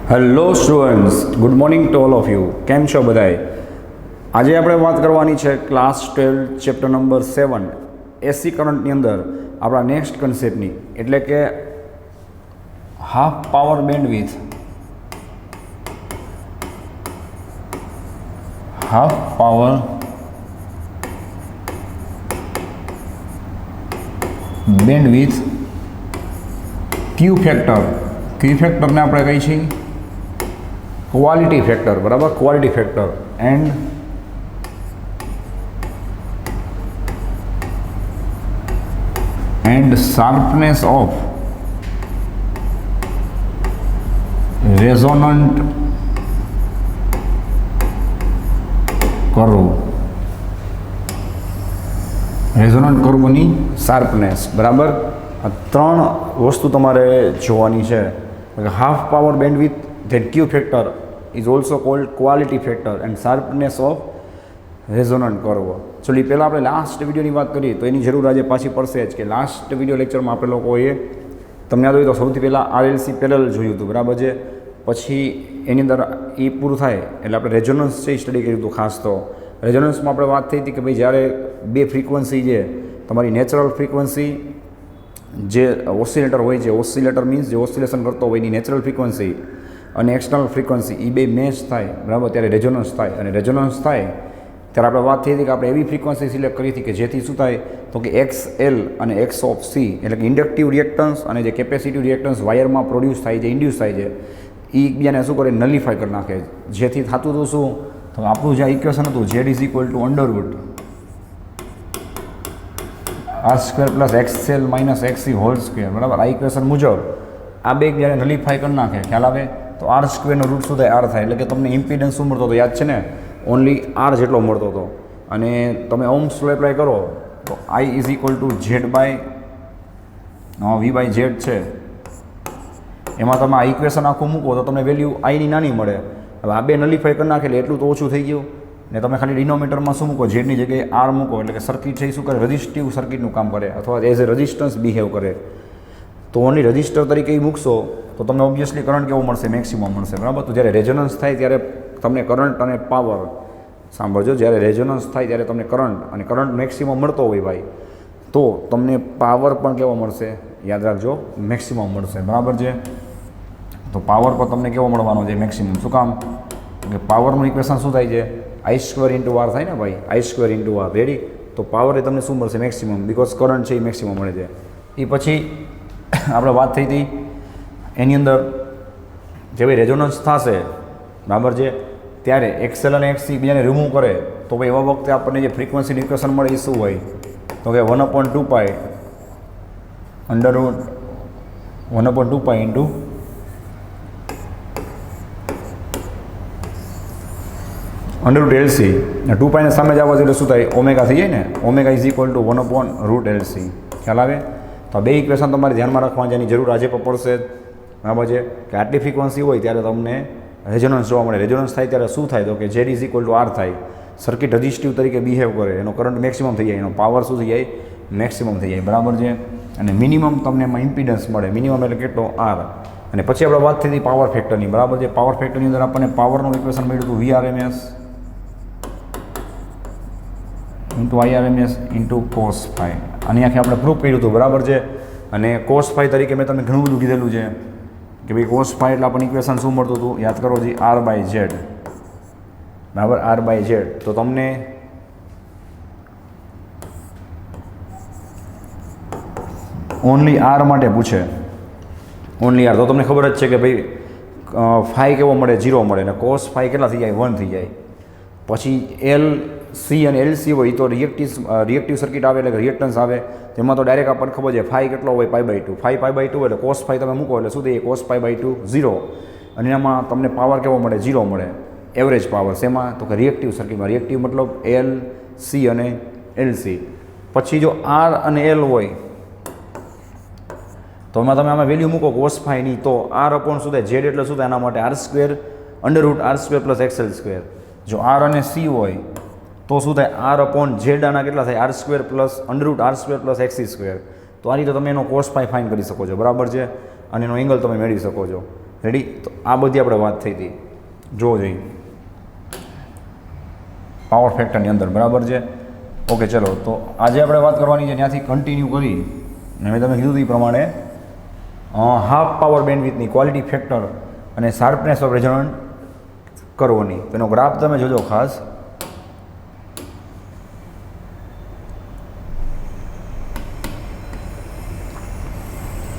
Hello students, good morning to all of you. કેમ છો બધાએ? આજે આપણે વાત કરવાની છે ક્લાસ 12 ચેપ્ટર નંબર 7 એસી કરંટની અંદર આપણા નેક્સ્ટ કન્સેપ્ટની, એટલે કે half power bandwidth. Half power bandwidth Q factor. Q ફેક્ટરને આપણે કહી છીએ ક્વોલિટી ફેક્ટર, બરાબર? Quality factor and sharpness of resonant curve. Resonant કર્વની શાર્પનેસ, બરાબર? આ ત્રણ વસ્તુ તમારે જોવાની છે. Half power bandwidth, then Q factor is also called quality factor and sharpness of resonant curve. ચલો, પહેલાં આપણે લાસ્ટ વિડીયોની વાત કરીએ તો એની જરૂર આજે પાછી પડશે જ, કે લાસ્ટ વિડીયો લેક્ચરમાં આપણે લોકોએ તમને યાદ હોય તો સૌથી પહેલાં RLC પેરેલલ જોયું હતું, બરાબર છે? પછી એની અંદર એ પૂરું થાય એટલે આપણે રેઝોનન્સ છે એ સ્ટડી કર્યું હતું. ખાસ તો રેઝોનન્સમાં આપણે વાત થઈ હતી કે ભાઈ જ્યારે બે ફ્રીક્વન્સી છે, તમારી નેચરલ ફ્રીક્વન્સી જે ઓસિલેટર હોય છે, ઓસિલેટર મીન્સ જે ઓસિલેશન કરતો હોય એની નેચરલ ફ્રીક્વન્સી અને એક્સટર્નલ ફ્રીક્વન્સી, એ બે મેચ થાય, બરાબર? ત્યારે રેઝોનન્સ થાય. અને રેઝોનન્સ થાય ત્યારે આપણે વાત થઈ હતી કે આપણે એવી ફ્રીક્વન્સી સિલેક્ટ કરી હતી કે જેથી શું થાય તો કે XL અને X ઓફ C, એટલે કે ઇન્ડક્ટિવ રિએક્ટન્સ અને જે કેપેસિટિવ રિએક્ટન્સ વાયરમાં પ્રોડ્યુસ થાય છે, ઇન્ડ્યુસ થાય છે, એ એકબીજાને શું કરે, નલિફાય કરી નાખે. જેથી થતું હતું શું, તો આપણું જે ઇક્વેશન હતું Z is equal to under root R² plus XL minus XC whole square, બરાબર? આ ઇક્વેશન મુજબ આ બે એકબીજાને નલિફાય કરી નાખે. ખ્યાલ આવે? તો R² નો રૂટ શું થાય? R થાય. એટલે કે તમને ઇમ્પિડન્સ શું મળતો હતો? યાદ છે ને? ઓનલી R જેટલો મળતો હતો. અને તમે ઓહ્મ્સ લો એપ્લાય કરો તો I is equal to Z by V by Z છે. એમાં તમે આ ઇક્વેશન આખું મૂકો તો તમને વેલ્યુ આઈની નાની મળે. હવે આ બે નલિફાય કરી નાખે એટલે એટલું તો ઓછું થઈ ગયું. ને તમે ખાલી ડિનોમીટરમાં શું મૂકો? ઝેડની જગ્યાએ R મૂકો, એટલે કે સર્કિટ છે એ શું કરે? રજિસ્ટિવ સર્કિટનું કામ કરે, અથવા એઝ એ રજિસ્ટન્સ બિહેવ કરે. તો ઓનલી રજિસ્ટર તરીકે એ મૂકશો તો તમને ઓબ્વિયસલી કરંટ કેવો મળશે? મેક્સિમમ મળશે, બરાબર? તો જ્યારે રેઝોનન્સ થાય ત્યારે તમને કરંટ અને પાવર, સાંભળજો, જ્યારે રેઝોનન્સ થાય ત્યારે તમને કરંટ મેક્સિમમ મળતો હોય ભાઈ, તો તમને પાવર પણ કેવો મળશે? યાદ રાખજો, મેક્સિમમ મળશે, બરાબર છે? તો પાવર પર તમને કેવો મળવાનો છે? મેક્સિમમ. શું કામ? કે પાવરનું ઇક્વેશન શું થાય છે? I² ઇન્ટુ R થાય ને ભાઈ, I² ઇન્ટુ R. રેડી? તો પાવર એ તમને શું મળશે? મેક્સિમમ, બિકોઝ કરંટ છે એ મેક્સિમમ મળે છે. એ પછી આપણે વાત થઈ હતી એની અંદર જે ભાઈ રેઝોનન્સ થશે, બરાબર છે, ત્યારે XL અને XC બીજાને રિમૂવ કરે તો ભાઈ એવા વખતે આપણને જે ફ્રીક્વન્સીનું ઇક્વેશન મળે એ શું હોય? તો કે 1/2π અંડરરૂટ 1/2π ઇન્ટુ અંડરરૂટ LC. 2π ને સામે જ આવવા એટલે શું થાય? ઓમેગા થઈ જાય ને. Omega is equal two 1/√LC. ખ્યાલ આવે? તો આ બે ઇક્વેશન તમારે ધ્યાનમાં રાખવા, જેની જરૂર આજે પણ પડશે, બરાબર છે? કે આટલી ફ્રીક્વન્સી હોય ત્યારે તમને રેઝોનન્સ જોવા મળે. રેઝોનન્સ થાય ત્યારે શું થાય? તો કે Z is equal two R થાય. સર્કિટ રજિસ્ટિવ તરીકે બિહેવ કરે, એનો કરંટ મેક્સિમમ થઈ જાય, એનો પાવર શું થઈ જાય? મેક્સિમમ થઈ જાય, બરાબર છે? અને મિનિમમ તમને એમાં ઇમ્પિડન્સ મળે. મિનિમમ એટલે કેટલો? R. અને પછી આપણે વાત થઈ હતી પાવર ફેક્ટરની, બરાબર છે? પાવર ફેક્ટરની અંદર આપણને પાવરનું ઇક્વેશન મળ્યું હતું VRMS into IRMS into cos phi. આની આખી આપણે પ્રૂફ કર્યું હતું, બરાબર છે? અને cos phi તરીકે મેં તમને ઘણું બધું કીધેલું છે કે ભાઈ cos phi એટલે આપણને ઇક્વેશન શું મળતું હતું? યાદ કરો જી, R બાય Z, બરાબર? R by Z. તો તમને ઓનલી R માટે પૂછે, ઓનલી R, તો તમને ખબર જ છે કે ભાઈ ફાઈ કેવો મળે? 0 મળે. અને cos phi કેટલા થઈ જાય? 1 થઈ જાય. પછી LC અને LC હોય તો રિએક્ટિવ સર્કિટ આવે, એટલે કે રિએક્ટન્સ આવે, તેમાં તો ડાયરેક્ટ આપણને ખબર છે ફાઈ કેટલો હોય? π/2. ફાઈ π/2 એટલે cos phi તમે મૂકો એટલે શું થઈ? cos π/2 0. અને એમાં તમને પાવર કેવો મળે? 0 મળે. એવરેજ પાવર શેમાં? તો કે રિએક્ટિવ સર્કિટમાં. રિએક્ટિવ મતલબ LC અને LC. પછી જો R અને L હોય તો એમાં તમે આમાં વેલ્યુ મૂકો cos phi ની, તો R અપોન શું થાય? Z એટલે શું થાય? એના માટે R² under root R² plus XL². જો R અને C હોય તો શું થાય? R અપોન Z આના કેટલા થાય? R² plus under root R² plus XC². તો આ રીતે તમે એનો cos phi ફાઇન કરી શકો છો, બરાબર છે? અને એનો એંગલ તમે મેળવી શકો છો. રેડી? તો આ બધી આપણે વાત થઈ હતી, જો જોઈએ પાવર ફેક્ટરની અંદર, બરાબર છે? ઓકે, ચલો. તો આજે આપણે વાત કરવાની છે ત્યાંથી કન્ટિન્યુ કરી, મેં તમે કીધું એ પ્રમાણે હાફ પાવર બેન્ડવિથની ક્વોલિટી ફેક્ટર અને શાર્પનેસ ઓફ રેઝોનન્ટ કરવાની. તેનો ગ્રાફ તમે જોજો ખાસ.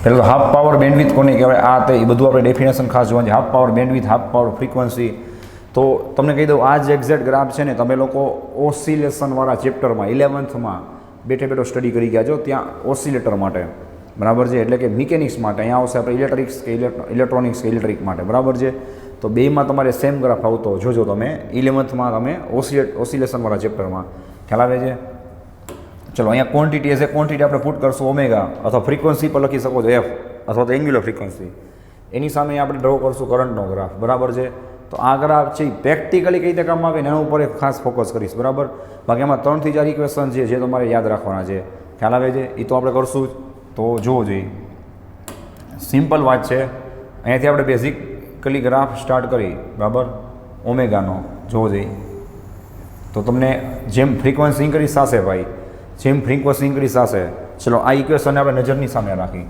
પહેલાં તો હાફ પાવર બેન્ડવિથ કોને કહેવાય, આ તે એ બધું આપણે ડેફિનેશન ખાસ જોવાનું છે. Half power bandwidth, half power frequency. તો તમને કહી દઉં, આ જ એક્ઝેક્ટ ગ્રાફ છે ને તમે લોકો ઓસિલેશનવાળા ચેપ્ટરમાં 11થમાં બેઠો સ્ટડી કરી ગયા છો, ત્યાં ઓસિલેટર માટે, બરાબર છે? એટલે કે મિકેનિક્સ માટે. અહીંયા આવશે આપણે ઇલેક્ટ્રિક્સ કે ઇલેક્ટ્રોનિક્સ કે ઇલેક્ટ્રિક માટે, બરાબર છે? તો બેમાં તમારે સેમ ગ્રાફ આવતો જોજો તમે 11થમાં તમે ઓસિલેશનવાળા ચેપ્ટરમાં. ખ્યાલ આવે છે? ચલો, અહીંયા ક્વોન્ટિટી એઝ એ ક્વોન્ટિટી આપણે પુટ કરશું ઓમેગા, અથવા ફ્રીક્વન્સી પર લખી શકો છો એફ, અથવા તો એંગ્યુલર ફ્રીક્વન્સી. એની સામે આપણે ડ્રો કરશું કરંટનો ગ્રાફ, બરાબર છે? તો આ ગ્રાફ છે પ્રેક્ટિકલી કઈ રીતે કામ આવે એના ઉપર એક ખાસ ફોકસ કરીશ, બરાબર? બાકી એમાં 3 થી 4 ઇક્વેશન છે જે તમારે યાદ રાખવાના છે. ખ્યાલ આવે છે? એ તો આપણે કરશું જ. તો જોવો જોઈએ, સિમ્પલ વાત છે. અહીંયાથી આપણે બેઝિકલી ગ્રાફ સ્ટાર્ટ કરી, બરાબર? ઓમેગાનો જોવો જોઈએ. તો તમને જેમ ફ્રીક્વન્સી ઇન્ક્રીઝ થશે ભાઈ, જેમ ફ્રીક્વન્સી ઇન્ક્રીઝ થશે, ચલો આ ઇક્વેશનને આપણે નજરની સામે રાખી.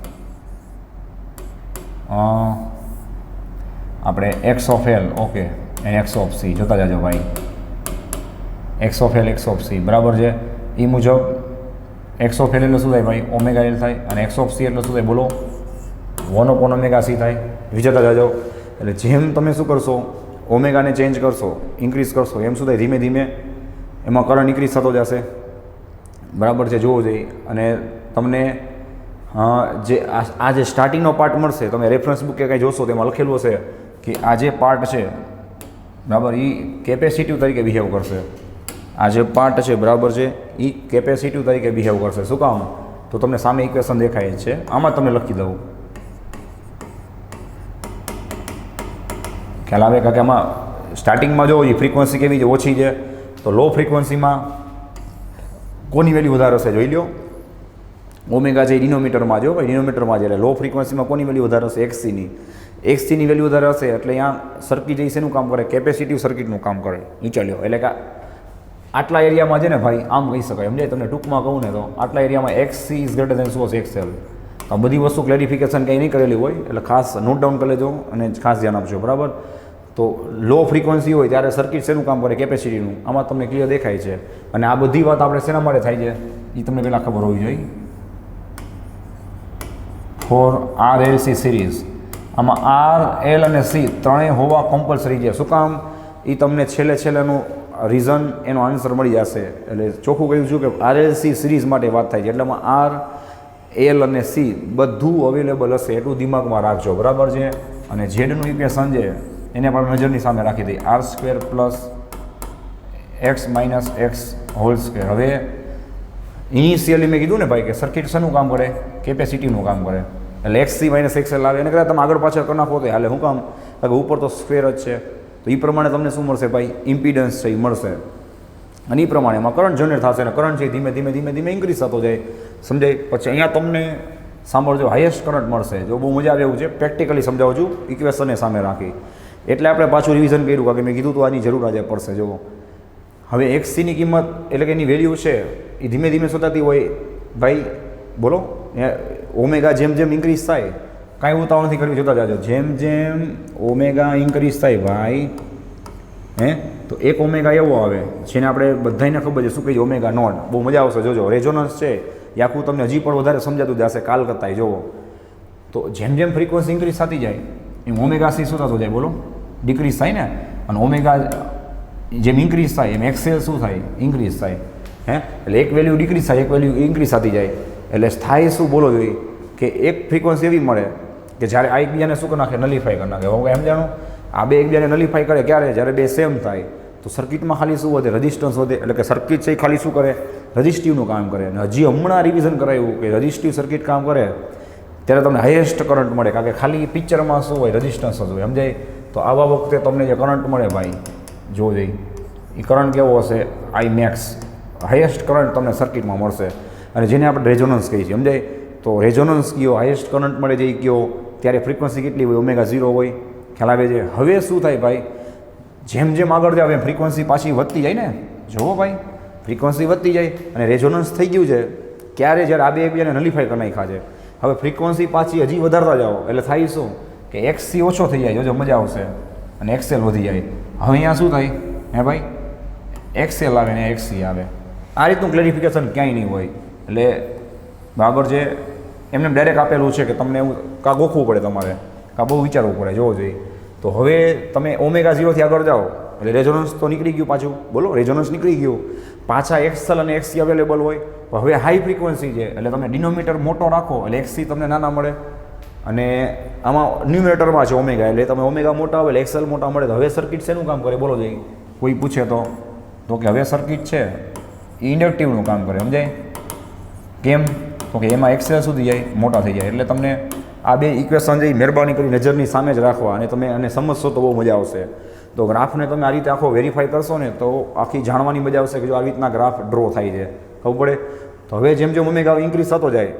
આપણે એક્સ ઓફ એલ, ઓકે, અને એક્સ ઓફ સી જોતા જાજો ભાઈ. X of L, x of C, બરાબર છે? એ મુજબ એક્સ ઓફ એલ એટલે શું થાય ભાઈ? ઓમેગા એલ થાય. અને એક્સ ઓફ સી એટલે શું થાય બોલો? 1 ઓમેગા સી થાય. વિચારતા જાજો. એટલે જેમ તમે શું કરશો, ઓમેગાને ચેન્જ કરશો, ઇન્ક્રીઝ કરશો, એમ શું થાય? ધીમે ધીમે એમાં કરંટ ઇન્ક્રીઝ થતો જશે, બરાબર છે? જોવો જોઈએ. અને તમને જે આ જે સ્ટાર્ટિંગનો પાર્ટ મળશે, તમે રેફરન્સ બુક કે કંઈ જોશો તેમાં લખેલું હશે કે આ જે પાર્ટ છે, બરાબર, એ કેપેસિટિવ તરીકે બિહેવ કરશે. આ જે પાર્ટ છે, બરાબર છે, એ કેપેસિટિવ તરીકે બિહેવ કરશે. શું કામ? તો તમને સામે ઇક્વેશન દેખાય છે, આમાં તમને લખી દઉં. ખ્યાલ આવે? કારણ કે આમાં સ્ટાર્ટિંગમાં જો એ ફ્રીક્વન્સી કેવી છે? ઓછી છે. તો લો ફ્રીક્વન્સીમાં કોની વેલ્યુ વધારે હશે જોઈ લો. ઓમેગા જે ડિનોમીટરમાં જો ભાઈ, ડિનોમીટરમાં છે, એટલે લો ફ્રીક્વન્સીમાં કોની વેલ્યુ વધારે હશે? એક્સસીની. એક્સસીની વેલ્યુ વધારે હશે એટલે અહીંયા સર્કિટ જે શેનું કામ કરે? કેપેસિટિવ સર્કિટનું કામ કરે. વિચાર્યો? એટલે કે આટલા એરિયામાં છે ને ભાઈ, આમ કહી શકાય, સમજાય? તમને ટૂંકમાં કહું ને તો આટલા એરિયામાં એક્સસી ઇઝ ગ્રેટર દેન શું હશે? એક્સએલ. આ બધી વસ્તુ ક્લેરિફિકેશન કંઈ નહીં કરેલી હોય એટલે ખાસ નોટ ડાઉન કરી લેજો અને ખાસ ધ્યાન આપજો, બરાબર? તો લો ફ્રીક્વન્સી હોય ત્યારે સર્કિટ શેનું કામ કરે? કેપેસિટીનું. આમાં તમને ક્લિયર દેખાય છે. અને આ બધી વાત આપણે શેના માટે થાય છે એ તમને પહેલાં ખબર હોવી જોઈએ. ફોર RLC સિરીઝ, આમાં આર, એલ અને સી ત્રણેય હોવા કમ્પલસરી છે. શું કામ? એ તમને છેલ્લેનું રીઝન, એનો આન્સર મળી જશે. એટલે ચોખ્ખું કહ્યું છું કે RLC સિરીઝ માટે વાત થાય છે. એટલે આમાં આર, એલ અને સી બધું અવેલેબલ હશે, એટલું દિમાગમાં રાખજો, બરાબર છે? અને ઝેડનું ઇક્વેશન છે એને પણ નજરની સામે રાખી દઈએ. R² plus x minus x whole square. હવે ઇનિશિયલી મેં કીધું ને ભાઈ કે સર્કિટ શેનું કામ કરે? કેપેસિટીનું કામ કરે. એટલે XC માઇનસ XL આવે એને કદાચ તમે આગળ પાછળ કરી નાખો તો હાલે. શું કામ? કારણ કે ઉપર તો સ્ક્વેર જ છે. તો એ પ્રમાણે તમને શું મળશે ભાઈ? ઇમ્પિડન્સ છે એ મળશે. અને એ પ્રમાણે એમાં કરંટ જનરેટ થશે અને કરંટ છે ધીમે ધીમે ધીમે ધીમે ઇન્ક્રીઝ થતો જાય, સમજાય? પછી અહીંયા તમને સાંભળજો હાઈએસ્ટ કરંટ મળશે. જો બહુ મજા આવે એવું છે, પ્રેક્ટિકલી સમજાવું છું, ઇક્વેશનને સામે રાખી. એટલે આપણે પાછું રિવિઝન કર્યું કારણ કે મેં કીધું તો આની જરૂર આજે પડશે. જુઓ, હવે XCની કિંમત એટલે કે એની વેલ્યુ છે એ ધીમે ધીમે શોધાતી હોય ભાઈ, બોલો. ઓમેગા જેમ જેમ ઇન્ક્રીઝ થાય, કાંઈ ઉતાવળ નથી કરવી, જોતા જાજો. જેમ જેમ ઓમેગા ઇન્ક્રીઝ થાય ભાઈ, તો એક ઓમેગા એવો આવે જેને આપણે બધાને ખબર છે શું કહીએ? Omega not. બહુ મજા આવશે, જોજો. રેઝોનન્સ છે એ આખું તમને હજી પણ વધારે સમજાતું જશે કાલ કરતાં. જોવો, તો જેમ જેમ ફ્રીક્વન્સી ઇન્ક્રીઝ થતી જાય એમ ઓમેગા સી શું થતું જાય બોલો? ડિક્રીઝ થાય ને. અને ઓમેગા જેમ ઇન્ક્રીઝ થાય એમ XL શું થાય? ઇન્ક્રીઝ થાય. એટલે એક વેલ્યુ ડિક્રીઝ થાય, એક વેલ્યુ ઇન્ક્રીઝ થતી જાય. એટલે થાય શું બોલો જોઈએ કે એક ફ્રીક્વન્સી એવી મળે કે જ્યારે આ એકબીજાને શું કરી નાખે? નલિફાઈ કરી નાખે. હવે એમ જાણો, આ બે એકબીજાને નલિફાઈ કરે ક્યારે? જ્યારે બે સેમ થાય. તો સર્કિટમાં ખાલી શું વધે? રજિસ્ટન્સ વધે. એટલે કે સર્કિટ છે એ ખાલી શું કરે? રજિસ્ટિવનું કામ કરે. અને હજી હમણાં રિવિઝન કરાયું કે રજિસ્ટિવ સર્કિટ કામ કરે ત્યારે તમને હાઈએસ્ટ કરંટ મળે. કારણ કે ખાલી પિક્ચરમાં શું હોય? રજિસ્ટન્સ જ હોય, સમજાય? તો આવા વખતે તમને જે કરંટ મળે ભાઈ, જો જઈ એ કરંટ કેવો હશે? આઈ મેક્સ, હાઈએસ્ટ કરંટ તમને સર્કિટમાં મળશે. અને જેને આપણે રેઝોનન્સ કહીએ છીએ, સમજાય? તો રેઝોનન્સ કયો? હાઈએસ્ટ કરંટ મળે જે કયો? ત્યારે ફ્રીક્વન્સી કેટલી હોય? ઓમેગા 0 હોય. ખ્યાલ આવે છે? હવે શું થાય ભાઈ, જેમ જેમ આગળ જાવ એમ ફ્રીક્વન્સી પાછી વધતી જાય ને. જુઓ ભાઈ, ફ્રીક્વન્સી વધતી જાય અને રેઝોનન્સ થઈ ગયું છે. ક્યારે? જ્યારે આ બે એકબીજાને નલિફાઈ કરી નાખ્યા છે. હવે ફ્રીક્વન્સી પાછી હજી વધારતા જાઓ એટલે થાય શું કે XC ઓછો થઈ જાય, જો મજા આવશે, અને XL વધી જાય. હવે અહીંયા શું થાય? હે ભાઈ, XL આવે ને XC આવે. આ રીતનું ક્લેરિફિકેશન ક્યાંય નહીં હોય. એટલે બરાબર છે, એમને ડાયરેક્ટ આપેલું છે કે તમને એવું કાં ગોખવું પડે, તમારે કાં બહુ વિચારવું પડે, જોવો જોઈએ. તો હવે તમે ઓમેગા 0થી આગળ જાઓ એટલે રેઝોનન્સ તો નીકળી ગયું પાછું. બોલો, રેઝોનન્સ નીકળી ગયું. પાછા XL અને XC અવેલેબલ હોય. હવે હાઈ ફ્રીક્વન્સી છે એટલે તમે ડિનોમિનેટર મોટો રાખો એટલે XC તમને નાના મળે, અને આમાં ન્યુમિનેટરમાં છે ઓમેગા એટલે તમે ઓમેગા મોટા આવે એટલે XL મોટા મળે. તો હવે સર્કિટ શેનું કામ કરે? બોલો જઈ, કોઈ પૂછે તો કે હવે સર્કિટ છે એ ઇન્ડક્ટિવનું કામ કરે. સમજાય? કેમ? તો કે એમાં XL સુધી જાય, મોટા થઈ જાય. એટલે તમને આ બે ઇક્વેશન જે મહેરબાની કરી નજરની સામે જ રાખવા, અને તમે આને સમજશો તો બહુ મજા આવશે. તો ગ્રાફને તમે આ રીતે આખો વેરીફાઈ કરશો ને તો આખી જાણવાની મજા આવશે કે જો આવી રીતના ગ્રાફ ડ્રો થાય છે, ખબર પડે. તો હવે જેમ જેમ ઓમેગા ઇન્ક્રીઝ થતો જાય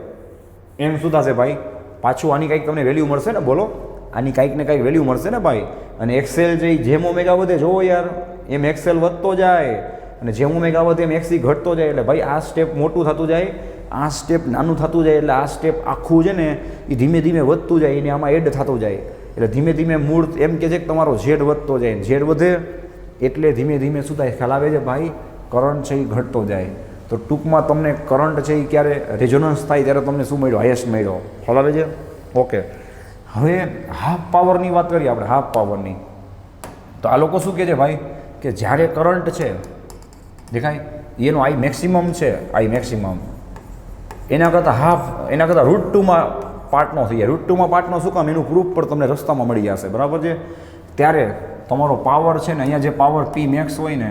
એમ શું થશે ભાઈ? પાછું આની કંઈક તમને વેલ્યુ મળશે ને. બોલો, આની કંઈક ને કંઈક વેલ્યુ મળશે ને ભાઈ. અને XL જેમ ઓમેગા વધે, જોવો યાર, એમ XL વધતો જાય, અને જેમ ઓમેગા વધે એમ XC ઘટતો જાય. એટલે ભાઈ આ સ્ટેપ મોટું થતું જાય, આ સ્ટેપ નાનું થતું જાય. એટલે આ સ્ટેપ આખું છે ને એ ધીમે ધીમે વધતું જાય, એને આમાં એડ થતું જાય. એટલે ધીમે ધીમે મૂળ એમ કે છે કે તમારો ઝેડ વધતો જાય. ઝેડ વધે એટલે ધીમે ધીમે શું થાય? ખ્યાલ આવે છે ભાઈ? કરંટ છે એ ઘટતો જાય. તો ટૂંકમાં તમને કરંટ છે એ ક્યારે રેઝોનન્સ થાય ત્યારે તમને શું મળ્યો? હાઈએસ્ટ મળ્યો. ખ્યાલ આવે છે? ઓકે. હવે હાફ પાવરની વાત કરીએ આપણે, હાફ પાવરની. તો આ લોકો શું કહે છે ભાઈ કે જ્યારે કરંટ છે દેખાય એનો આઈ મેક્સિમમ છે, આઈ મેક્સિમમ એના કરતાં હાફ, એના કરતાં √2માં પાર્ટનો થઈ જાય. √2માં પાર્ટનો શું કામ? એનું પ્રૂફ પણ તમને રસ્તામાં મળી જશે, બરાબર છે. ત્યારે તમારો પાવર છે ને, અહીંયા જે પાવર P મેક્સ હોય ને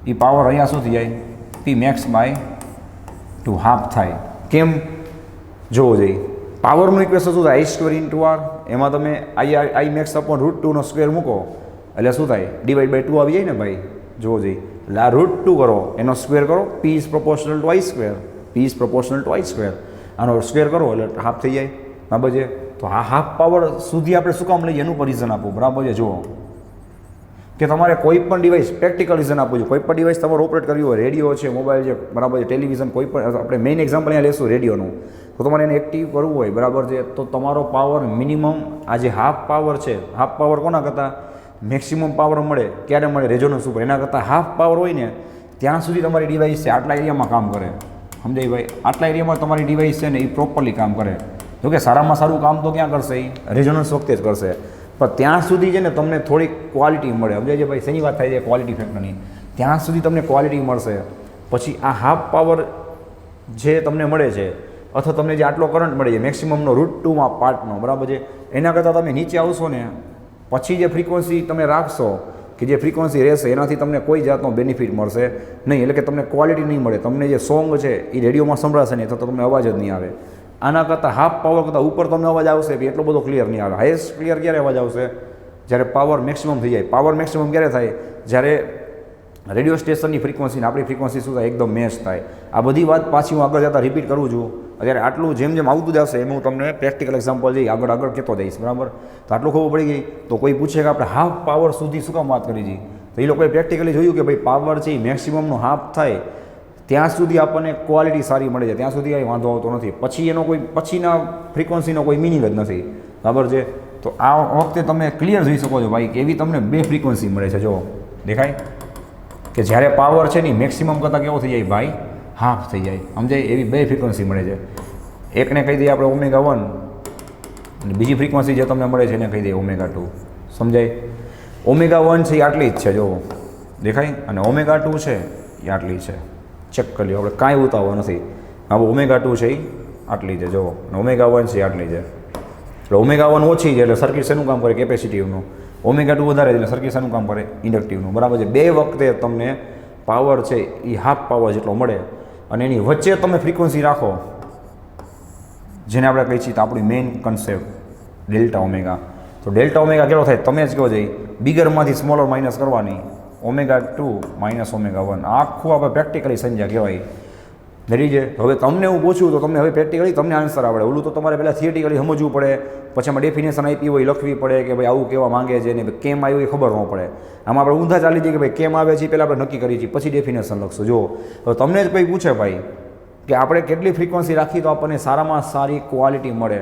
એ પાવર અહીંયા શું થઈ જાય? P મેક્સ બાય 2 હાફ થાય. કેમ? જોવો જોઈએ. પાવરનું ઇક્વેશન શું થાય? I² × R. એમાં તમે આઈ મેક્સ અપોન √2નો સ્ક્વેર મૂકો એટલે શું થાય? /2 આવી જાય ને ભાઈ. જોવો જોઈએ. એટલે આ √2 કરો, એનો સ્ક્વેર કરો, P is proportional two I². P is proportional two I². આનો સ્ક્વેર કરો એટલે હાફ થઈ જાય, બરાબર છે. તો આ હાફ પાવર સુધી આપણે શું કામ લઈએ એનું પણ રીઝન આપવું, બરાબર છે. જુઓ કે તમારે કોઈ પણ ડિવાઇસ પ્રેક્ટિકલ રીઝન આપવું જોઈએ. કોઈ પણ ડિવાઇસ તમારે ઓપરેટ કરવી હોય, રેડિયો છે, મોબાઈલ છે, બરાબર છે, ટેલિવિઝન, કોઈ પણ આપણે મેઇન એક્ઝામ્પલ અહીંયા લેશું રેડિયોનું. તો તમારે એને એક્ટિવ કરવું હોય, બરાબર છે, તો તમારો પાવર મિનિમમ આ જે હાફ પાવર છે, હાફ પાવર કોના કરતાં મેક્સિમમ પાવર મળે? ક્યારે મળે? રેઝોનન્સ ઉપર. એના કરતાં હાફ પાવર હોય ને ત્યાં સુધી તમારી ડિવાઇસ છે આટલા એરિયામાં કામ કરે. સમજાય ભાઈ? આટલા એરિયામાં તમારી ડિવાઇસ છે ને એ પ્રોપરલી કામ કરે. જોકે સારામાં સારું કામ તો ક્યાં કરશે? એ રેઝોનન્સ વખતે જ કરશે. પણ ત્યાં સુધી છે ને તમને થોડીક ક્વોલિટી મળે. સમજાય છે ભાઈ? શેની વાત થાય છે? ક્વોલિટી ફેક્ટરની. ત્યાં સુધી તમને ક્વોલિટી મળશે. પછી આ હાફ પાવર જે તમને મળે છે અથવા તમને જે આટલો કરંટ મળે છે મેક્સિમમનો √2માં પાર્ટનો, બરાબર છે, એના કરતાં તમે નીચે આવશો ને પછી જે ફ્રીક્વન્સી તમે રાખશો કે જે ફ્રીક્વન્સી રહેશે એનાથી તમને કોઈ જાતનો બેનિફિટ મળશે નહીં. એટલે કે તમને ક્વોલિટી નહીં મળે. તમને જે સોંગ છે એ રેડિયોમાં સંભળાશે નહીં તો તમને અવાજ જ નહીં આવે. આના કરતાં હાફ પાવર કરતાં ઉપર તમને અવાજ આવશે કે એટલો બધો ક્લિયર નહીં આવે. હાઈએસ્ટ ક્લિયર ક્યારે અવાજ આવશે? જ્યારે પાવર મેક્સિમમ થઈ જાય. પાવર મેક્સિમમ ક્યારે થાય? જ્યારે રેડિયો સ્ટેશનની ફ્રીક્વન્સી ને આપણી ફ્રીક્વન્સી શું થાય? એકદમ મેચ થાય. આ બધી વાત પાછી હું આગળ જતાં રિપીટ કરું છું. અત્યારે આટલું જેમ જેમ આવતું જશે એમ હું તમને પ્રેક્ટિકલ એક્ઝામ્પલ જઈ આગળ કહેતો જઈશ, બરાબર. તો આટલું ખબર પડી ગઈ. તો કોઈ પૂછે કે આપણે હાફ પાવર સુધી શું કામ વાત કરી છે? તો એ લોકોએ પ્રેક્ટિકલી જોયું કે ભાઈ પાવર છે એ મેક્સિમમનો હાફ થાય ત્યાં સુધી આપણને ક્વોલિટી સારી મળે છે, ત્યાં સુધી કંઈ વાંધો આવતો નથી. પછી એનો કોઈ પછીના ફ્રીક્વન્સીનો કોઈ મિનિંગ જ નથી, બરાબર છે. તો આ વખતે તમે ક્લિયર જોઈ શકો છો ભાઈ કે એવી તમને બે ફ્રીક્વન્સી મળે છે. જો દેખાય કે જ્યારે પાવર છે ને મેક્સિમમ કરતાં કેવો થઈ જાય ભાઈ? હાફ થઈ જાય. સમજાય? એવી બે ફ્રીક્વન્સી મળે છે. એકને કહી દઈએ આપણે ω1 અને બીજી ફ્રીક્વન્સી જે તમને મળે છે એને કહી દઈએ ω2. સમજાય? ω1 છે એ આટલી જ છે, જો દેખાય, અને ω2 છે એ આટલી છે. ચેક કરી લો, આપણે કાંઈ ઉતાવળ નથી. હવે ω2 છે એ આટલી છે, જો, અને ω1 છે એ આટલી છે. એટલે ω1 ઓછી છે એટલે સર્કિટ શેનું કામ કરે? કેપેસિટીવનું. ω2 વધારે છે એટલે સર્કિટ શેનું કામ કરે? ઇન્ડક્ટિવનું, બરાબર છે. બે વખતે તમને પાવર છે એ હાફ પાવર જેટલો મળે અને એની વચ્ચે તમે ફ્રીક્વન્સી રાખો જેને આપણે કહીએ છીએ તો આપણી મેઇન કન્સેપ્ટ Δω. તો Δω કેટલો થાય? તમે જ કહો જઈ. બિગરમાંથી સ્મોલર માઇનસ કરવાની, ω2 - ω1. આખું આપણે પ્રેક્ટિકલી સમજ્યા કહેવાય. ધરી છે. હવે તમને હું પૂછું તો તમને હવે પ્રેક્ટિકલી તમને આન્સર આવડે. ઓલું તો તમારે પહેલાં થિયરિટિકલી સમજવું પડે, પછી એમાં ડેફિનેશન આપી હોય લખવી પડે કે ભાઈ આવું કહેવા માંગે છે ને કેમ આવ્યું એ ખબર ન પડે. આમાં આપણે ઊંધા ચાલી જઈએ કે ભાઈ કેમ આવે છે પહેલાં આપણે નક્કી કરીએ છીએ, પછી ડેફિનેશન લખશું. જો હવે તમને જ કોઈ પૂછે ભાઈ કે આપણે કેટલી ફ્રીક્વન્સી રાખી તો આપણને સારામાં સારી ક્વોલિટી મળે,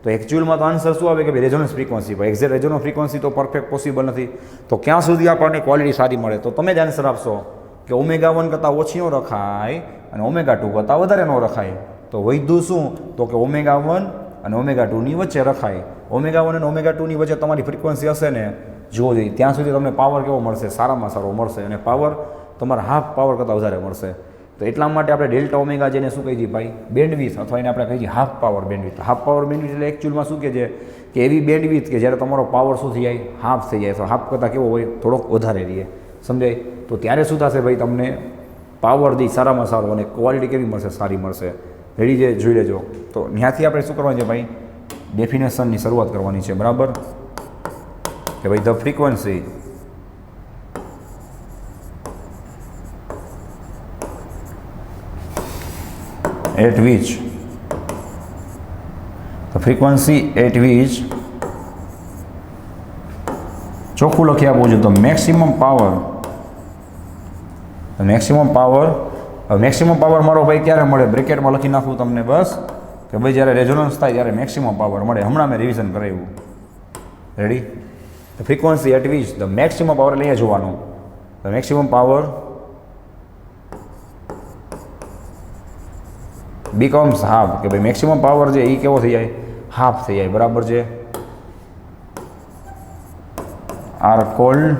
તો એકચ્યુઅલમાં તો આન્સર શું આવે કે ભાઈ રેઝોનન્સ ફ્રીક્વન્સી. ભાઈ એક્ઝેક્ટ રેઝોનન્સ ફ્રીક્વન્સી તો પરફેક્ટ પોસિબલ નથી. તો ક્યાં સુધી આપણને ક્વોલિટી સારી મળે? તો તમે જ આન્સર આપશો કે ω1 કરતાં ઓછી ન રખાય અને ω2 કરતાં વધારે ન રખાય. તો વૈધું શું? તો કે ω1 અને ω2 ની વચ્ચે રખાય. ω1 અને ω2 ની વચ્ચે તમારી ફ્રીક્વન્સી હશે ને, જોવો જોઈએ ત્યાં સુધી તમને પાવર કેવો મળશે? સારામાં સારો મળશે, અને પાવર તમારા હાફ પાવર કરતાં વધારે મળશે. તો એટલા માટે આપણે ડેલ્ટા ઓમેગા જેને શું કહીએ છીએ ભાઈ? બેન્ડવિથ, અથવા એને આપણે કહીએ છીએ half power bandwidth. Half power bandwidth એટલે એકચ્યુઅલમાં શું કહે છે કે એવી બેન્ડવિથ કે જ્યારે તમારો પાવર શું થઈ જાય? હાફ થઈ જાય. તો હાફ કરતાં કેવો હોય? થોડોક વધારે રહીએ, સમજાય? તો ત્યારે શું થશે ભાઈ? તમને પાવર દી સારામાં સારો અને ક્વોલિટી કેવી મળશે? સારી મળશે. રેડી છે? જોઈ લેજો. તો ત્યાંથી આપણે શું કરવાનું છે ભાઈ? ડેફિનેશનની શરૂઆત કરવાની છે, બરાબર? કે ભાઈ ધ ફ્રીક્વન્સી at which ચોખ્ખું લખી આપવું જોઈએ તો મેક્સિમમ પાવર મારો ભાઈ ક્યારે મળે? બ્રેકેટમાં લખી નાખવું તમને બસ કે ભાઈ જ્યારે રેઝોનન્સ થાય ત્યારે મેક્સિમમ પાવર મળે. હમણાં મેં રિવિઝન કરાવ્યું. Ready? The frequency at which the maximum power લઈએ જોવાનું. The maximum power becomes half, કે ભાઈ મેક્સિમમ પાવર છે એ કેવો થઈ જાય? હાફ થઈ જાય, બરાબર છે? Are called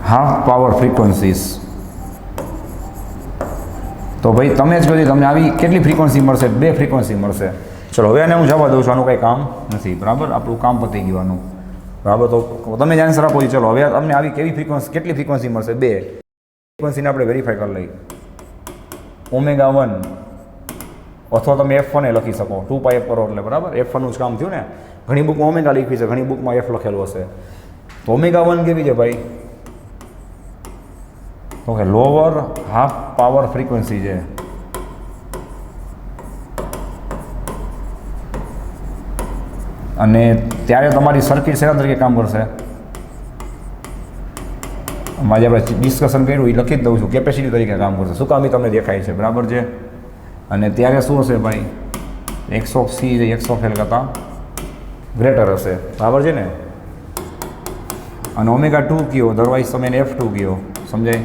half power frequencies. તો ભાઈ તમે જ કહ્યું તમને આવી કેટલી ફ્રીક્વન્સી મળશે? 2 ફ્રીક્વન્સી મળશે. ચલો હવે આને હું જવા દઉં છું, આનું કંઈ કામ નથી, બરાબર? આપણું કામ પતી ગયું, બરાબર? તો તમે જ આન્સર આપો. ચલો હવે તમને આવી કેવી ફ્રીક્વન્સી, કેટલી ફ્રીક્વન્સી મળશે? 2 ફ્રીક્વન્સીને આપણે વેરીફાઈ કરી લઈએ. ω1 અથવા તમે F1 લખી શકો, 2πf કરો એટલે, બરાબર? F1નું જ કામ થયું ને. ઘણી બુકમાં ઓમેગા લખી છે, ઘણી બુકમાં F લખેલું હશે. તો ω1 કેવી છે ભાઈ? તો કે લોઅર હાફ પાવર ફ્રીક્વન્સી છે. અને ત્યારે તમારી સર્કિટ શેના તરીકે કામ કરશે? આજે આપણે ડિસ્કશન કર્યું એ લખી જ દઉં છું, કેપેસિટી તરીકે કામ કરશે. શું કામ એ તમને દેખાય છે, બરાબર છે? અને ત્યારે શું હશે ભાઈ? x ઓફ c જે x ઓફ l કરતાં ગ્રેટર હશે, બરાબર છે ને? અને ω2 કયો? અધરવાઇઝ તમે એને F2 કયો, સમજાય?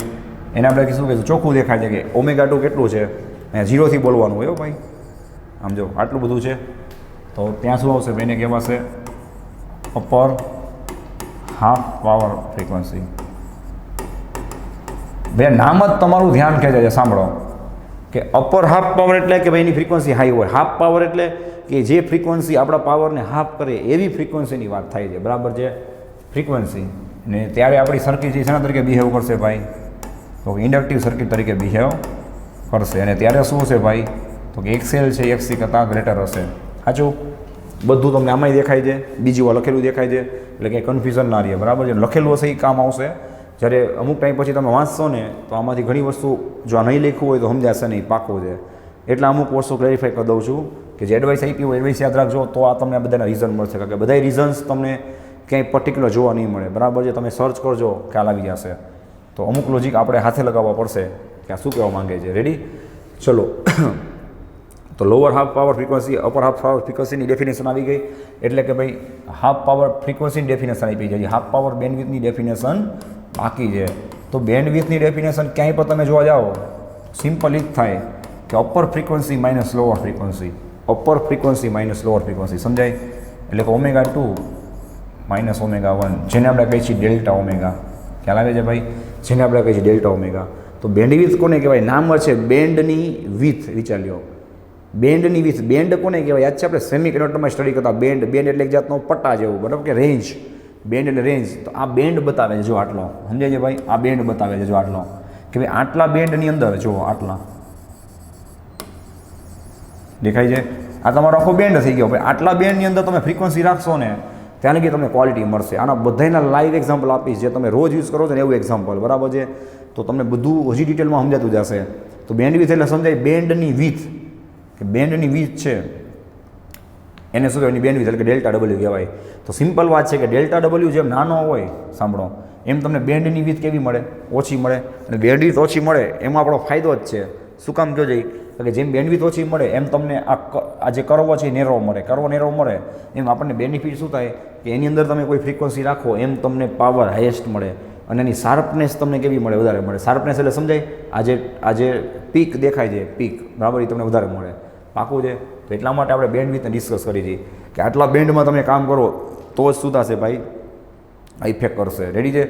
એને આપણે શું કહીશું? ચોખ્ખું દેખાય છે કે ω2 કેટલું છે? અહીંયા 0 થી બોલવાનું હોય ભાઈ. આમ જો આટલું બધું છે તો ત્યાં શું આવશે? એને કહેવાશે અપર હાફ પાવર ફ્રીક્વન્સી. ભાઈ નામ જ તમારું ધ્યાન ખેંચે છે, સાંભળો કે અપર હાફ પાવર એટલે કે ભાઈ એની ફ્રીક્વન્સી હાઈ હોય. હાફ પાવર એટલે કે જે ફ્રીક્વન્સી આપણા પાવરને હાફ કરે એવી ફ્રીક્વન્સીની વાત થાય છે, બરાબર છે? ફ્રીક્વન્સી. ને ત્યારે આપણી સર્કિટ છે શેના તરીકે બિહેવ કરશે ભાઈ? તો ઇન્ડક્ટિવ સર્કિટ તરીકે બિહેવ કરશે. અને ત્યારે શું હશે ભાઈ? તો કે XL છે XC કરતાં ગ્રેટર હશે. સાચું? બધું તમને આમાંય દેખાય છે, બીજી વાર લખેલું દેખાય છે, એટલે કે કન્ફ્યુઝન ના રહે, બરાબર છે? લખેલું હશે એ કામ આવશે. જ્યારે અમુક ટાઈમ પછી તમે વાંચશો ને તો આમાંથી ઘણી વસ્તુ જો આ નહીં લખ્યું હોય તો સમજાશે નહીં, પાકું છે. એટલે અમુક વસ્તુ ક્લેરિફાઈ કરી દઉં છું કે જે એડવાઇસ આપી હોય એડવાઇસ યાદ રાખજો, તો આ તમને આ બધાના રીઝન મળશે. કારણ કે બધા રીઝન્સ તમને ક્યાંય પર્ટિક્યુલર જોવા નહીં મળે, બરાબર છે? તમે સર્ચ કરજો, ખ્યાલ આવી જશે. તો અમુક લોજિક આપણે હાથે લગાવવા પડશે કે આ શું કહેવા માંગે છે. રેડી? ચલો. તો lower half power frequency, upper half power ફ્રીક્વન્સીની ડેફિનેશન આવી ગઈ. એટલે કે ભાઈ હાફ પાવર ફ્રીક્વન્સીની ડેફિનેશન આપી છે. હાફ પાવર બેન્ડવિથની ડેફિનેશન બાકી છે. તો બેન્ડવિથની ડેફિનેશન ક્યાંય પણ તમે જોવા જાઓ સિમ્પલ જ થાય કે upper frequency minus lower frequency, upper frequency minus lower frequency, સમજાય? એટલે કે ω2 માઇનસ ω1, જેને આપણે કહીએ છીએ ડેલ્ટા ઓમેગા. ખ્યાલ આવે છે ભાઈ? જેને આપણે કહીએ છીએ ડેલ્ટા ઓમેગા. તો બેન્ડવિથ કોને કહેવાય? નામ છે બેન્ડની વિથ. વિચાર લ્યો, બેન્ડની વિથ. બેન્ડ કોને કહેવાય? યાદ છે આપણે સેમી કન્ડક્ટરમાં સ્ટડી કરતા. બેન્ડ એટલે એક જાતનો પટ્ટા જેવું, બરાબર? કે રેન્જ. બેન્ડ એટલે રેન્જ. તો આ બેન્ડ બતાવે છે, જો આટલો, સમજાય છે ભાઈ? આ બેન્ડ બતાવે છે, જો આટલો, કે ભાઈ આટલા બેન્ડની અંદર જો આટલા દેખાય છે. આ તમારો આખો બેન્ડ થઈ ગયો. ભાઈ આટલા બેન્ડની અંદર તમે ફ્રીક્વન્સી રાખશો ને ત્યાં લગી તમને ક્વોલિટી મળશે. આના બધાના લાઈવ એક્ઝામ્પલ આપીશ જે તમે રોજ યુઝ કરો છો ને એવું એક્ઝામ્પલ, બરાબર છે. તો તમને બધું હજી ડિટેલમાં સમજાતું જશે. તો બેન્ડવિથ એટલે સમજાય બેન્ડની વિથ, કે બેન્ડની વિથ છે એને શું કહેવાય, એની બેન્ડવિથ એટલે કે ડેલ્ટા ડબલ્યુ કહેવાય. તો સિમ્પલ વાત છે કે ડેલ્ટા ડબલ્યુ જેમ નાનો હોય, સાંભળો, એમ તમને બેન્ડની વિથ કેવી મળે, ઓછી મળે. અને બેન્ડવિથ ઓછી મળે એમાં આપણો ફાયદો જ છે. શું કામ કહો જઈ કે જેમ બેન્ડવિથ ઓછી મળે એમ તમને આ જે કરવો છે નેરો મળે, કરવો નેરો મળે એમ આપણને બેનિફિટ શું થાય કે એની અંદર તમે કોઈ ફ્રીક્વન્સી રાખો એમ તમને પાવર હાઈએસ્ટ મળે અને એની શાર્પનેસ તમને કેવી મળે, વધારે મળે. શાર્પનેસ એટલે સમજાય, આજે પીક દેખાય છે, પીક, બરાબર, એ તમને વધારે મળે. પાકું છે. તો એટલા માટે આપણે બેન્ડવિથને ડિસ્કસ કરી છીએ કે આટલા બેન્ડમાં તમે કામ કરો તો જ શું થશે ભાઈ, આ ઇફેક્ટ કરશે. રેડી છે.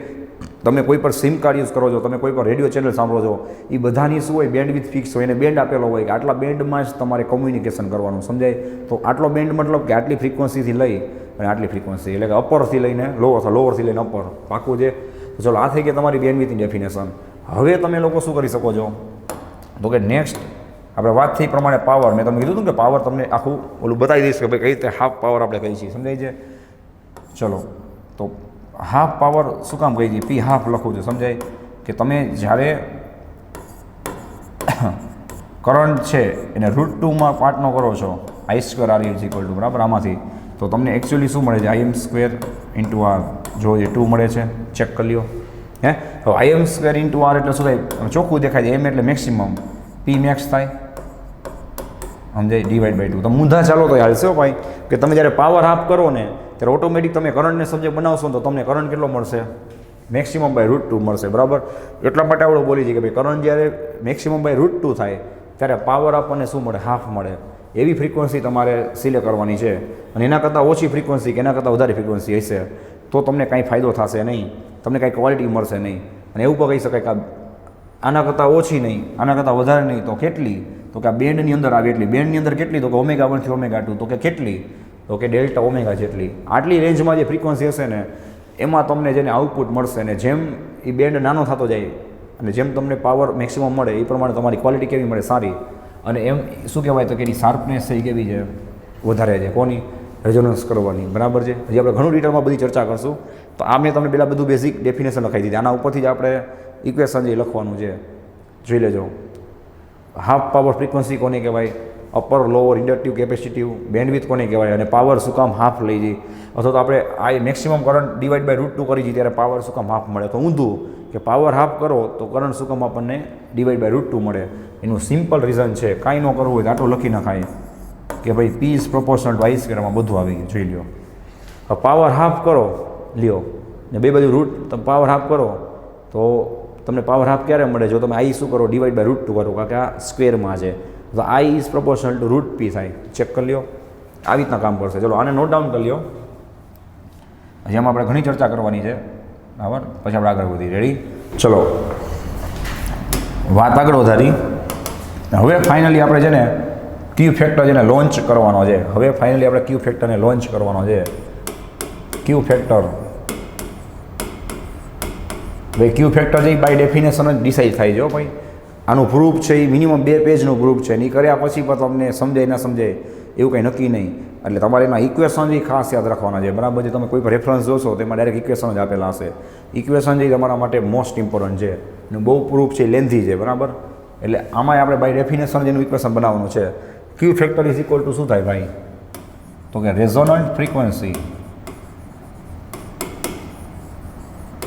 તમે કોઈ પર સિમ કાર્ડ યુઝ કરો છો, તમે કોઈ પર રેડિયો ચેનલ સાંભળો છો, એ બધાની શું હોય, બેન્ડવિથ ફિક્સ હોય, એને બેન્ડ આપેલો હોય કે આટલા બેન્ડમાં જ તમારે કમ્યુનિકેશન કરવાનું, સમજાય. તો આટલો બેન્ડ મતલબ કે આટલી ફ્રીક્વન્સીથી લઈ અને આટલી ફ્રીક્વન્સી એટલે કે અપરથી લઈને લોઅર અથવા લોઅરથી લઈને અપર. પાકું છે. તો ચલો, આ થઈ ગઈ તમારી બેન્ડવિથની ડેફિનેશન. હવે તમે લોકો શું કરી શકો છો તો કે નેક્સ્ટ આપણે વાત થઈ પ્રમાણે પાવર, મેં તમને કીધું હતું કે પાવર તમને આખું ઓલું બતાવી દઈશ કે ભાઈ કઈ રીતે હાફ પાવર આપણે કહીએ છીએ, સમજાય છે. ચલો, તો હાફ પાવર શું કામ કહી દઈએ, પી હાફ લખું છું, સમજાય. કે તમે જ્યારે કરંટ છે એને √2માં પાર્ટનો કરો છો, I² R is equal two, બરાબર, આમાંથી, તો તમને એકચ્યુઅલી શું મળે છે, Im² × R. જો એ 2 મળે છે, ચેક કરી લ્યો. હે, તો Im² × R એટલે શું થાય, ચોખ્ખું દેખાય છે. M એટલે મેક્સિમમ, P મેક્સ થાય, સમજાય, /2. તમે ઊંધા ચાલો તો હાલશે ભાઈ, કે તમે જ્યારે પાવર હાફ કરો ને ત્યારે ઓટોમેટિક તમે કરંટને સબ્જેક્ટ બનાવશો ને તો તમને કરંટ કેટલો મળશે, મેક્સિમમ /√2 મળશે, બરાબર. એટલા માટે આપણે બોલી છીએ કે ભાઈ કરંટ જ્યારે મેક્સિમમ /√2 થાય ત્યારે પાવર આપણને શું મળે, હાફ મળે. એવી ફ્રીક્વન્સી તમારે સિલેક્ટ કરવાની છે. અને એના કરતાં ઓછી ફ્રીક્વન્સી કે એના કરતાં વધારે ફ્રીક્વન્સી હશે તો તમને કાંઈ ફાયદો થશે નહીં, તમને કાંઈ ક્વોલિટી મળશે નહીં. અને એવું પણ કહી શકાય કે આના કરતાં ઓછી નહીં, આના કરતાં વધારે નહીં, તો કેટલી, તો કે આ બેન્ડની અંદર આવે એટલી. બેન્ડની અંદર કેટલી, તો કે ω1 થી ω2, તો કે કેટલી, તો કે ડેલ્ટા ઓમેગા જેટલી. આટલી રેન્જમાં જે ફ્રીક્વન્સી હશે ને એમાં તમને જેને આઉટપુટ મળશે ને જેમ એ બેન્ડ નાનો થતો જાય અને જેમ તમને પાવર મેક્સિમમ મળે એ પ્રમાણે તમારી ક્વોલિટી કેવી મળે, સારી. અને એમ શું કહેવાય તો કે એની શાર્પનેસ છે એ કેવી છે, વધારે છે. કોની, રેઝોનન્સ કરવાની, બરાબર છે. હજી આપણે ઘણું ડિટેલમાં બધી ચર્ચા કરશું. તો આ મેં તમને પહેલાં બધું બેઝિક ડેફિનેશન લખાઈ દીધી. આના ઉપરથી જ આપણે ઇક્વેશન જે લખવાનું છે જોઈ લેજો. હાફ પાવર ફ્રીક્વન્સી કોને કહેવાય, upper lower inductive capacitive, bandwidth કોને કહેવાય, અને પાવર શું કામ હાફ લઈ જઈએ, અથવા તો આપણે આ મેક્સિમમ કરંટ /√2 કરી જઈએ ત્યારે પાવર શું કામ હાફ મળે. તો ઊંધું કે પાવર હાફ કરો તો કરંટ શું કામ આપણને /√2 મળે. એનું સિમ્પલ રીઝન છે, કાંઈ ન કરવું હોય તો આટલું લખી નખાય કે ભાઈ P is proportional two I², માં બધું આવી ગયું, જોઈ લ્યો. હવે પાવર હાફ કરો લ્યો ને બે બાજુ રૂટ, તમે પાવર હાફ કરો તો તમને પાવર હાફ ક્યારે મળે, જો તમે I શું કરો, /√2 કરો, કારણ કે આ સ્ક્વેરમાં છે, તો I is proportional two √P થાય. ચેક કરી લ્યો, આવી રીતના કામ કરશે. ચલો, આને નોટ ડાઉન કરી લ્યો. જેમાં આપણે ઘણી ચર્ચા કરવાની છે, બરાબર, પછી આપણે આગળ વધી. રેડી? ચલો, વાત આગળ વધારી. હવે ફાઇનલી આપણે છે ને ક્યુ ફેક્ટર જેને લોન્ચ કરવાનો છે. હવે ફાઇનલી આપણે ક્યુ ફેક્ટરને લોન્ચ કરવાનો છે. ક્યુ ફેક્ટર, ભાઈ ક્યુ ફેક્ટર છે એ બાય ડેફિનેશન જ ડિસાઇડ થાય છે ભાઈ. આનું પ્રૂફ છે એ મિનિમમ 2 પેજનું પ્રૂફ છે. એ કર્યા પછી પણ તમને સમજાય ના સમજાય એવું કંઈ નક્કી નહીં. એટલે તમારે એના ઇક્વેશન જે ખાસ યાદ રાખવાના છે, બરાબર છે. તમે કોઈ પણ રેફરન્સ જોશો તો એમાં ડાયરેક્ટ ઇક્વેશન જ આપેલા હશે. ઇક્વેશન જે તમારા માટે મોસ્ટ ઇમ્પોર્ટન્ટ છે અને બહુ પ્રૂફ છે, લેન્ધી છે, બરાબર. એટલે આમાંય આપણે બાય ડેફિનેશન જેનું ઇક્વેશન બનાવવાનું છે. ક્યુ ફેક્ટર ઇઝ ઇક્વલ ટુ શું થાય ભાઈ, તો કે રેઝોનન્ટ ફ્રીક્વન્સી,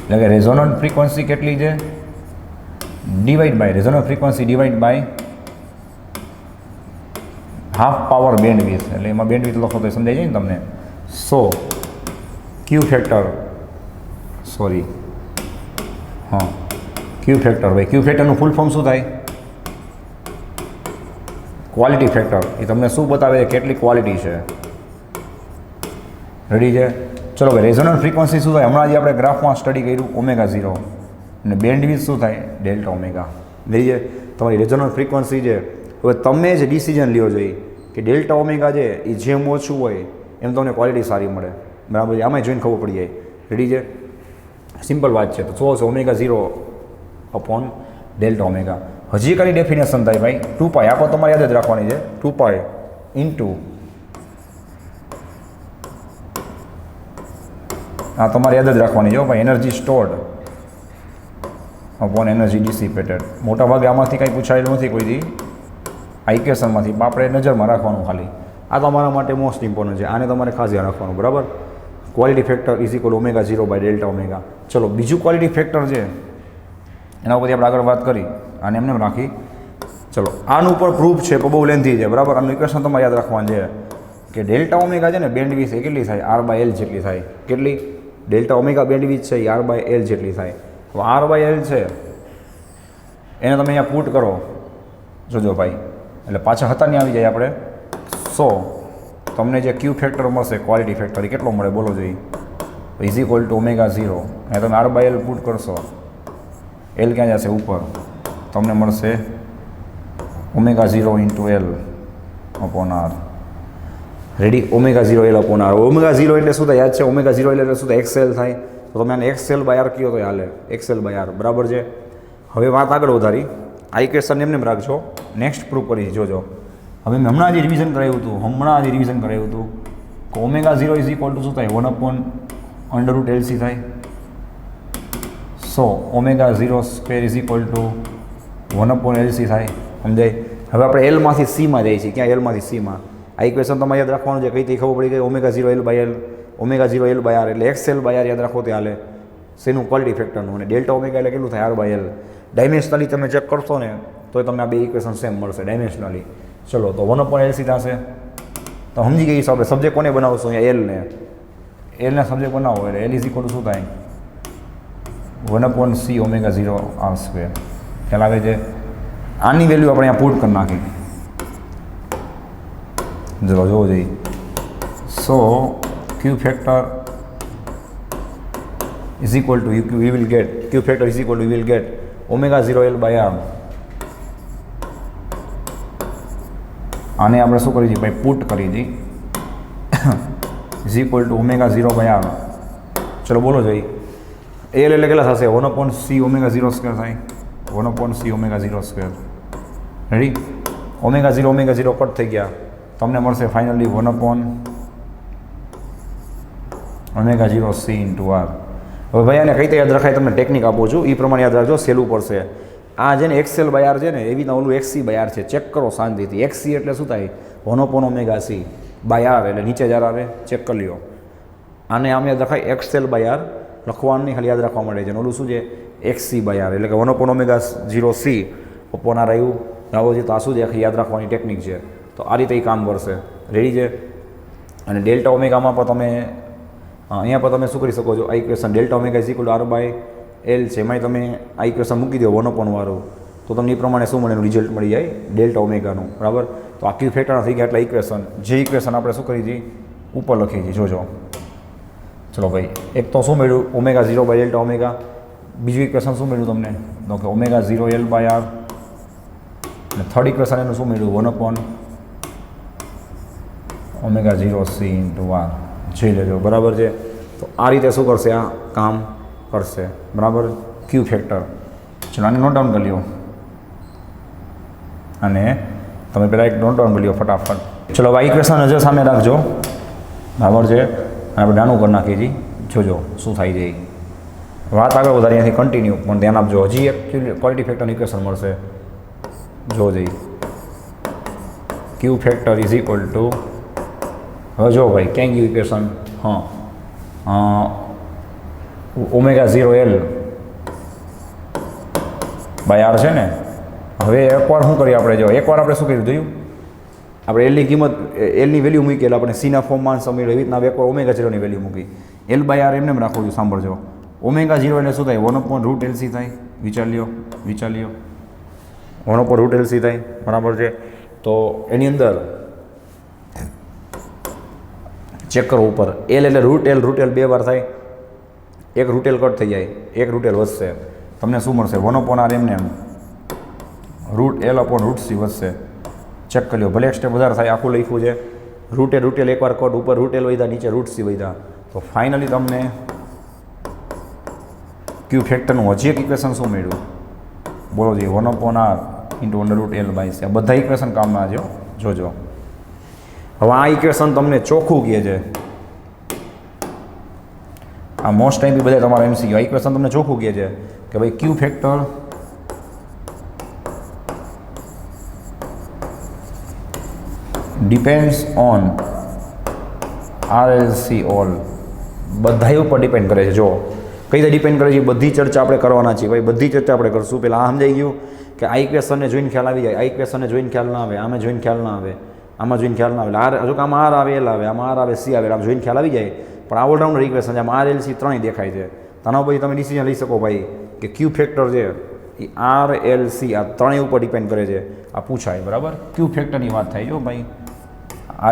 એટલે કે રેઝોનન્ટ ફ્રીક્વન્સી કેટલી છે, divide by resonant frequency divide by half power bandwidth. એટલે એમાં બેન્ડવિથ લખો તો સમજાય જાય ને તમને. સો ક્યુ ફેક્ટર, સોરી, હા, ક્યુ ફેક્ટર, ભાઈ ક્યુ ફેક્ટરનું ફૂલ ફોર્મ શું થાય, ક્વોલિટી ફેક્ટર. એ તમને શું બતાવે છે, કેટલી ક્વોલિટી છે. રેડી છે? ચલો ભાઈ, રેઝોનન્ટ ફ્રીક્વન્સી શું થાય, હમણાં જે આપણે ગ્રાફમાં સ્ટડી કર્યું ω0, અને બેન્ડવિથ શું થાય, ડેલ્ટા ઓમેગા. રેડી છે? તમારી રેઝોનન્ટ ફ્રીક્વન્સી છે. હવે તમે જ ડિસિઝન લ્યો જોઈએ કે ડેલ્ટા ઓમેગા છે એ જેમ ઓછું હોય એમ તમને ક્વોલિટી સારી મળે, બરાબર છે. આમાંય જોઈને ખબર પડી જાય. રેડી છે? સિમ્પલ વાત છે. તો શું હશે, ω0 / ડેલ્ટા ઓમેગા. હજી કઈ ડેફિનેશન થાય ભાઈ, 2π. આ પણ તમારે યાદ જ રાખવાની છે. 2π × આ તમારે યાદ જ રાખવાની જો ભાઈ, energy stored upon energy dissipated. મોટાભાગે આમાંથી કંઈ પૂછાયેલું નથી કોઈથી આ ઇક્વેશનમાંથી, આપણે નજરમાં રાખવાનું ખાલી. આ તમારા માટે મોસ્ટ ઇમ્પોર્ટન્ટ છે, આને તમારે ખાસ ધ્યાન રાખવાનું, બરાબર. Quality factor is equal omega 0 by delta omega. ચલો બીજું ક્વોલિટી ફેક્ટર છે એના ઉપરથી આપણે આગળ વાત કરી, આને એમને રાખી. ચલો આનું ઉપર પ્રૂફ છે પણ બહુ લેન્થી છે, બરાબર. આનું ઇક્વેશન તમારે યાદ રાખવાનું છે કે ડેલ્ટા ઓમેગા છે ને બેન્ડવિડ્થ એ કેટલી થાય, આર બાય એલ જેટલી થાય. કેટલી? ડેલ્ટા ઓમેગા બેન્ડવિડ્થ છે એ આર બાય એલ જેટલી થાય. હવે આર બાય એલ છે એને તમે અહીંયા પુટ કરો, જોજો ભાઈ, એટલે પાછા હતા નહીં આવી જાય આપણે. સો તમને જે ક્યુ ફેક્ટર મળશે ક્વોલિટી ફેક્ટર એ કેટલો મળે બોલો જોઈએ, ઇઝ ઇક્વલ ટુ ઓમેગા 0. અને તમે આર બાય એલ પુટ કરશો, એલ ક્યાં જશે ઉપર, તમને મળશે omega 0 into L upon R. Ready? Omega 0 L upon R. Omega 0 એટલે શું થાય યાદ છે? ઓમેગા 0 એટલે શું થાય? એક્સએલ થાય. તો તમે આને એક્સએલ બાય આર કહો તો હાલે, એક્સએલ બાય આર, બરાબર છે. હવે વાત આગળ વધારી, આ ઇક્વેશન એમને રાખજો, નેક્સ્ટ પ્રૂફ કરી જોજો. હવે મેં હમણાં જે રિવિઝન કરાવ્યું હતું કે ઓમેગા 0 ઇઝ ઇક્વલ ટુ શું થાય, 1 અપોન અંડર રૂટ એલસી થાય. So omega 0 square is equal to 1 upon LC થાય. સમજાય? હવે આપણે એલમાંથી સીમાં જઈએ છીએ. ક્યાં? એલમાંથી સીમાં. આ ઇક્વેશન તમારે યાદ રાખવાનું છે. કઈ ખબર પડી ગઈ? Omega 0 L by L, omega 0 L by R એટલે એક્સએલ બાય આર યાદ રાખો તે હાલે. શેનું? ક્વોલિટી ફેક્ટરનું. અને ડેલ્ટા ઓમેગા એટલે કેટલું થાય? R by L. ડાયમેન્શનલી તમે ચેક કરશો ને તો તમને આ બે ઇક્વેશન સેમ મળશે ડાયમેન્શનલી. ચલો તો 1 અપોન એલ થશે. તો સમજી ગઈ આપણે સબ્જેક્ટ કોને બનાવશું? અહીંયા એલને સબ્જેક્ટ બનાવો એટલે એલ ઇઝ ઇક્વલ શું થાય? 1 upon C omega 0 R square. ખ્યાલ આવે છે? આની વેલ્યુ આપણે અહીંયા પુટ કરી નાખી. ચલો જોવો જોઈએ. સો ક્યુ factor is equal to we will get q factor is equal to we will get omega 0 l by r. આને આપણે શું કરી દઈએ ભાઈ? પુટ કરી દઈએ is equal to omega 0 by r. ચલો બોલો જોઈએ. l એટલે કેટલા થશે? 1 upon c omega 0 સ્ક્વેર થાય. 1 upon c omega 0 square. Ready? omega 0 cut થઈ ગયા, તમને મળશે finally 1 upon omega 0 c into r. હવે ભાઈ આને કઈ રીતે યાદ રખાય તમને ટેકનિક આપું છું, એ પ્રમાણે યાદ રાખજો, સહેલું પડશે. આ છે ને એક્સએલ બાય આર છે ને એવી રીતના ઓલું એક્સસી બાય આર છે. ચેક કરો શાંતિથી. એક્સસી એટલે શું થાય? 1 upon omega C by R એટલે નીચે જાર આવે, ચેક કરી લ્યો. આને આમ યાદ રખાય એક્સએલ બાય આર, લખવાનું નહીં, ખાલી યાદ રાખવા માટે છે. ઓલું શું છે? એક્સસી બાય આર એટલે કે 1 upon omega 0 C upon R આવ્યું આવો છે. તો આ શું છે? યાદ રાખવાની ટેકનિક છે. તો આ રીતે એ કામ કરશે. રેડી છે? અને ડેલ્ટા ઓમેગામાં પણ તમે અહીંયા પર તમે શું કરી શકો છો? આ equation delta omega is equal to R by L છે, એમાંય તમે આ ઇક્વેશન મૂકી દો 1 upon વાળું, તો તમને એ પ્રમાણે શું મળે? રિઝલ્ટ મળી જાય ડેલ્ટા ઓમેગાનું, બરાબર. તો આ ક્યુ ફેક્ટરના થઈ ગયા એટલા ઇક્વેશન. જે ઇક્વેશન આપણે શું કરી હતી ઉપર લખી હતી, જોજો. ચલો ભાઈ, એક તો શું મળ્યું? Omega 0 by delta omega. બીજું ઇક્વેશન શું મળ્યું તમને? તો કે ઓમેગા 0 એલ બાય આર. અને થર્ડ ઇક્વેશન એનું શું મળ્યું? 1 upon omega 0 C into R. જોઈ લેજો, બરાબર છે. તો આ રીતે શું કરશે? આ કામ કરશે, બરાબર. ક્યુ ફેક્ટર. ચલો આને નોટ ડાઉન કરી લ્યો, અને તમે પહેલાં એક નોટ ડાઉન કરી લ્યો ફટાફટ. ચલો આ ઇક્વેશન નજર સામે રાખજો, બરાબર છે. આપણે નાનું કરી નાખીએ છીએ, જોજો શું થાય છે. વાત આગળ વધારી અહીંયાથી કન્ટિન્યુ, પણ ધ્યાન આપજો. હજી એક ક્વોલિટી ફેક્ટરનું ઇક્વેશન મળશે, જો જઈ. ક્યુ ફેક્ટર ઇઝ ઇક્વલ ટુ, હવે જો ભાઈ ક્યાં ગયું ઇક્વેશન? હા, ઓમેગા 0 એલ બાય આર છે ને. હવે એકવાર શું કરીએ આપણે? જો એકવાર આપણે શું કર્યું જોયું? આપણે એલની કિંમત, એલની વેલ્યુ મૂકી એટલે આપણે સીના ફોર્મમાં સમય એવી રીતના એકવાર ઓમેગા 0ની વેલ્યુ મૂકી. એલ બાય આર એમને રાખવું જોઈએ. સાંભળજો, ઓમેગા 0 એટલે શું થાય? 1 upon રૂટ એલસી થાય. વિચાર લ્યો 1 upon રૂટ એલસી થાય, બરાબર છે. તો એની અંદર ચેક કરો ઉપર, એલ એટલે રૂટ એલ બે વાર થાય. એક રૂટ એલ કટ થઈ જાય, એક રૂટ એલ વધશે. તમને શું મળશે? 1 upon આર એમને એમ root L upon root C વધશે. ચેક કરી લો, ભલે એક સ્ટેપ વધારે થાય, આખું લખ્યું છે. રૂટ એલ એકવાર કટ, ઉપર રૂટ એલ વધ્યા, નીચે રૂટ સી વધ્યા. તો ફાઇનલી તમને ક્યુ ફેક્ટરનું હજી એક ઇક્વેશન શું મળ્યું? બોલો જોઈએ. 1 upon R into under root L by C. આ બધા ઇક્વેશન કામમાં જોજો. હવે આ ઇક્વેશન તમને ચોખ્ખું કહે છે આ મોસ્ટ ટાઈમ બી બધા તમારા MCQ. આ ઇક્વેશન તમને ચોખ્ખું કહે છે કે ભાઈ Q factor depends on RLC all. બધા ઉપર ડિપેન્ડ કરે છે. જો કઈ રીતે ડિપેન્ડ કરે છે બધી ચર્ચા આપણે કરવાના છીએ ભાઈ, બધી ચર્ચા આપણે કરશું. પહેલાં આ સમજાઈ ગયું કે આ ઇક્વેશનને જોઈને ખ્યાલ આવી જાય, આ ઇક્વેશનને જોઈને ખ્યાલ ના આવે, આમાં જોઈને ખ્યાલ ના આવે, આમાં જોઈને ખ્યાલ ના આવે, હજુ કે આમાં R આવે, L આવે, આમાં R આવે, C આવે, આમ જોઈને ખ્યાલ આવી જાય. પણ આ ઓલરાઉન્ડર ઇક્વેશન છે, આમાં RLC ત્રણેય દેખાય છે. તેના પછી તમે ડિસિઝન લઈ શકો ભાઈ કે ક્યુ ફેક્ટર છે એ RLC આ ત્રણેય ઉપર ડિપેન્ડ કરે છે. આ પૂછાય બરાબર, ક્યુ ફેક્ટરની વાત થાય જો ભાઈ,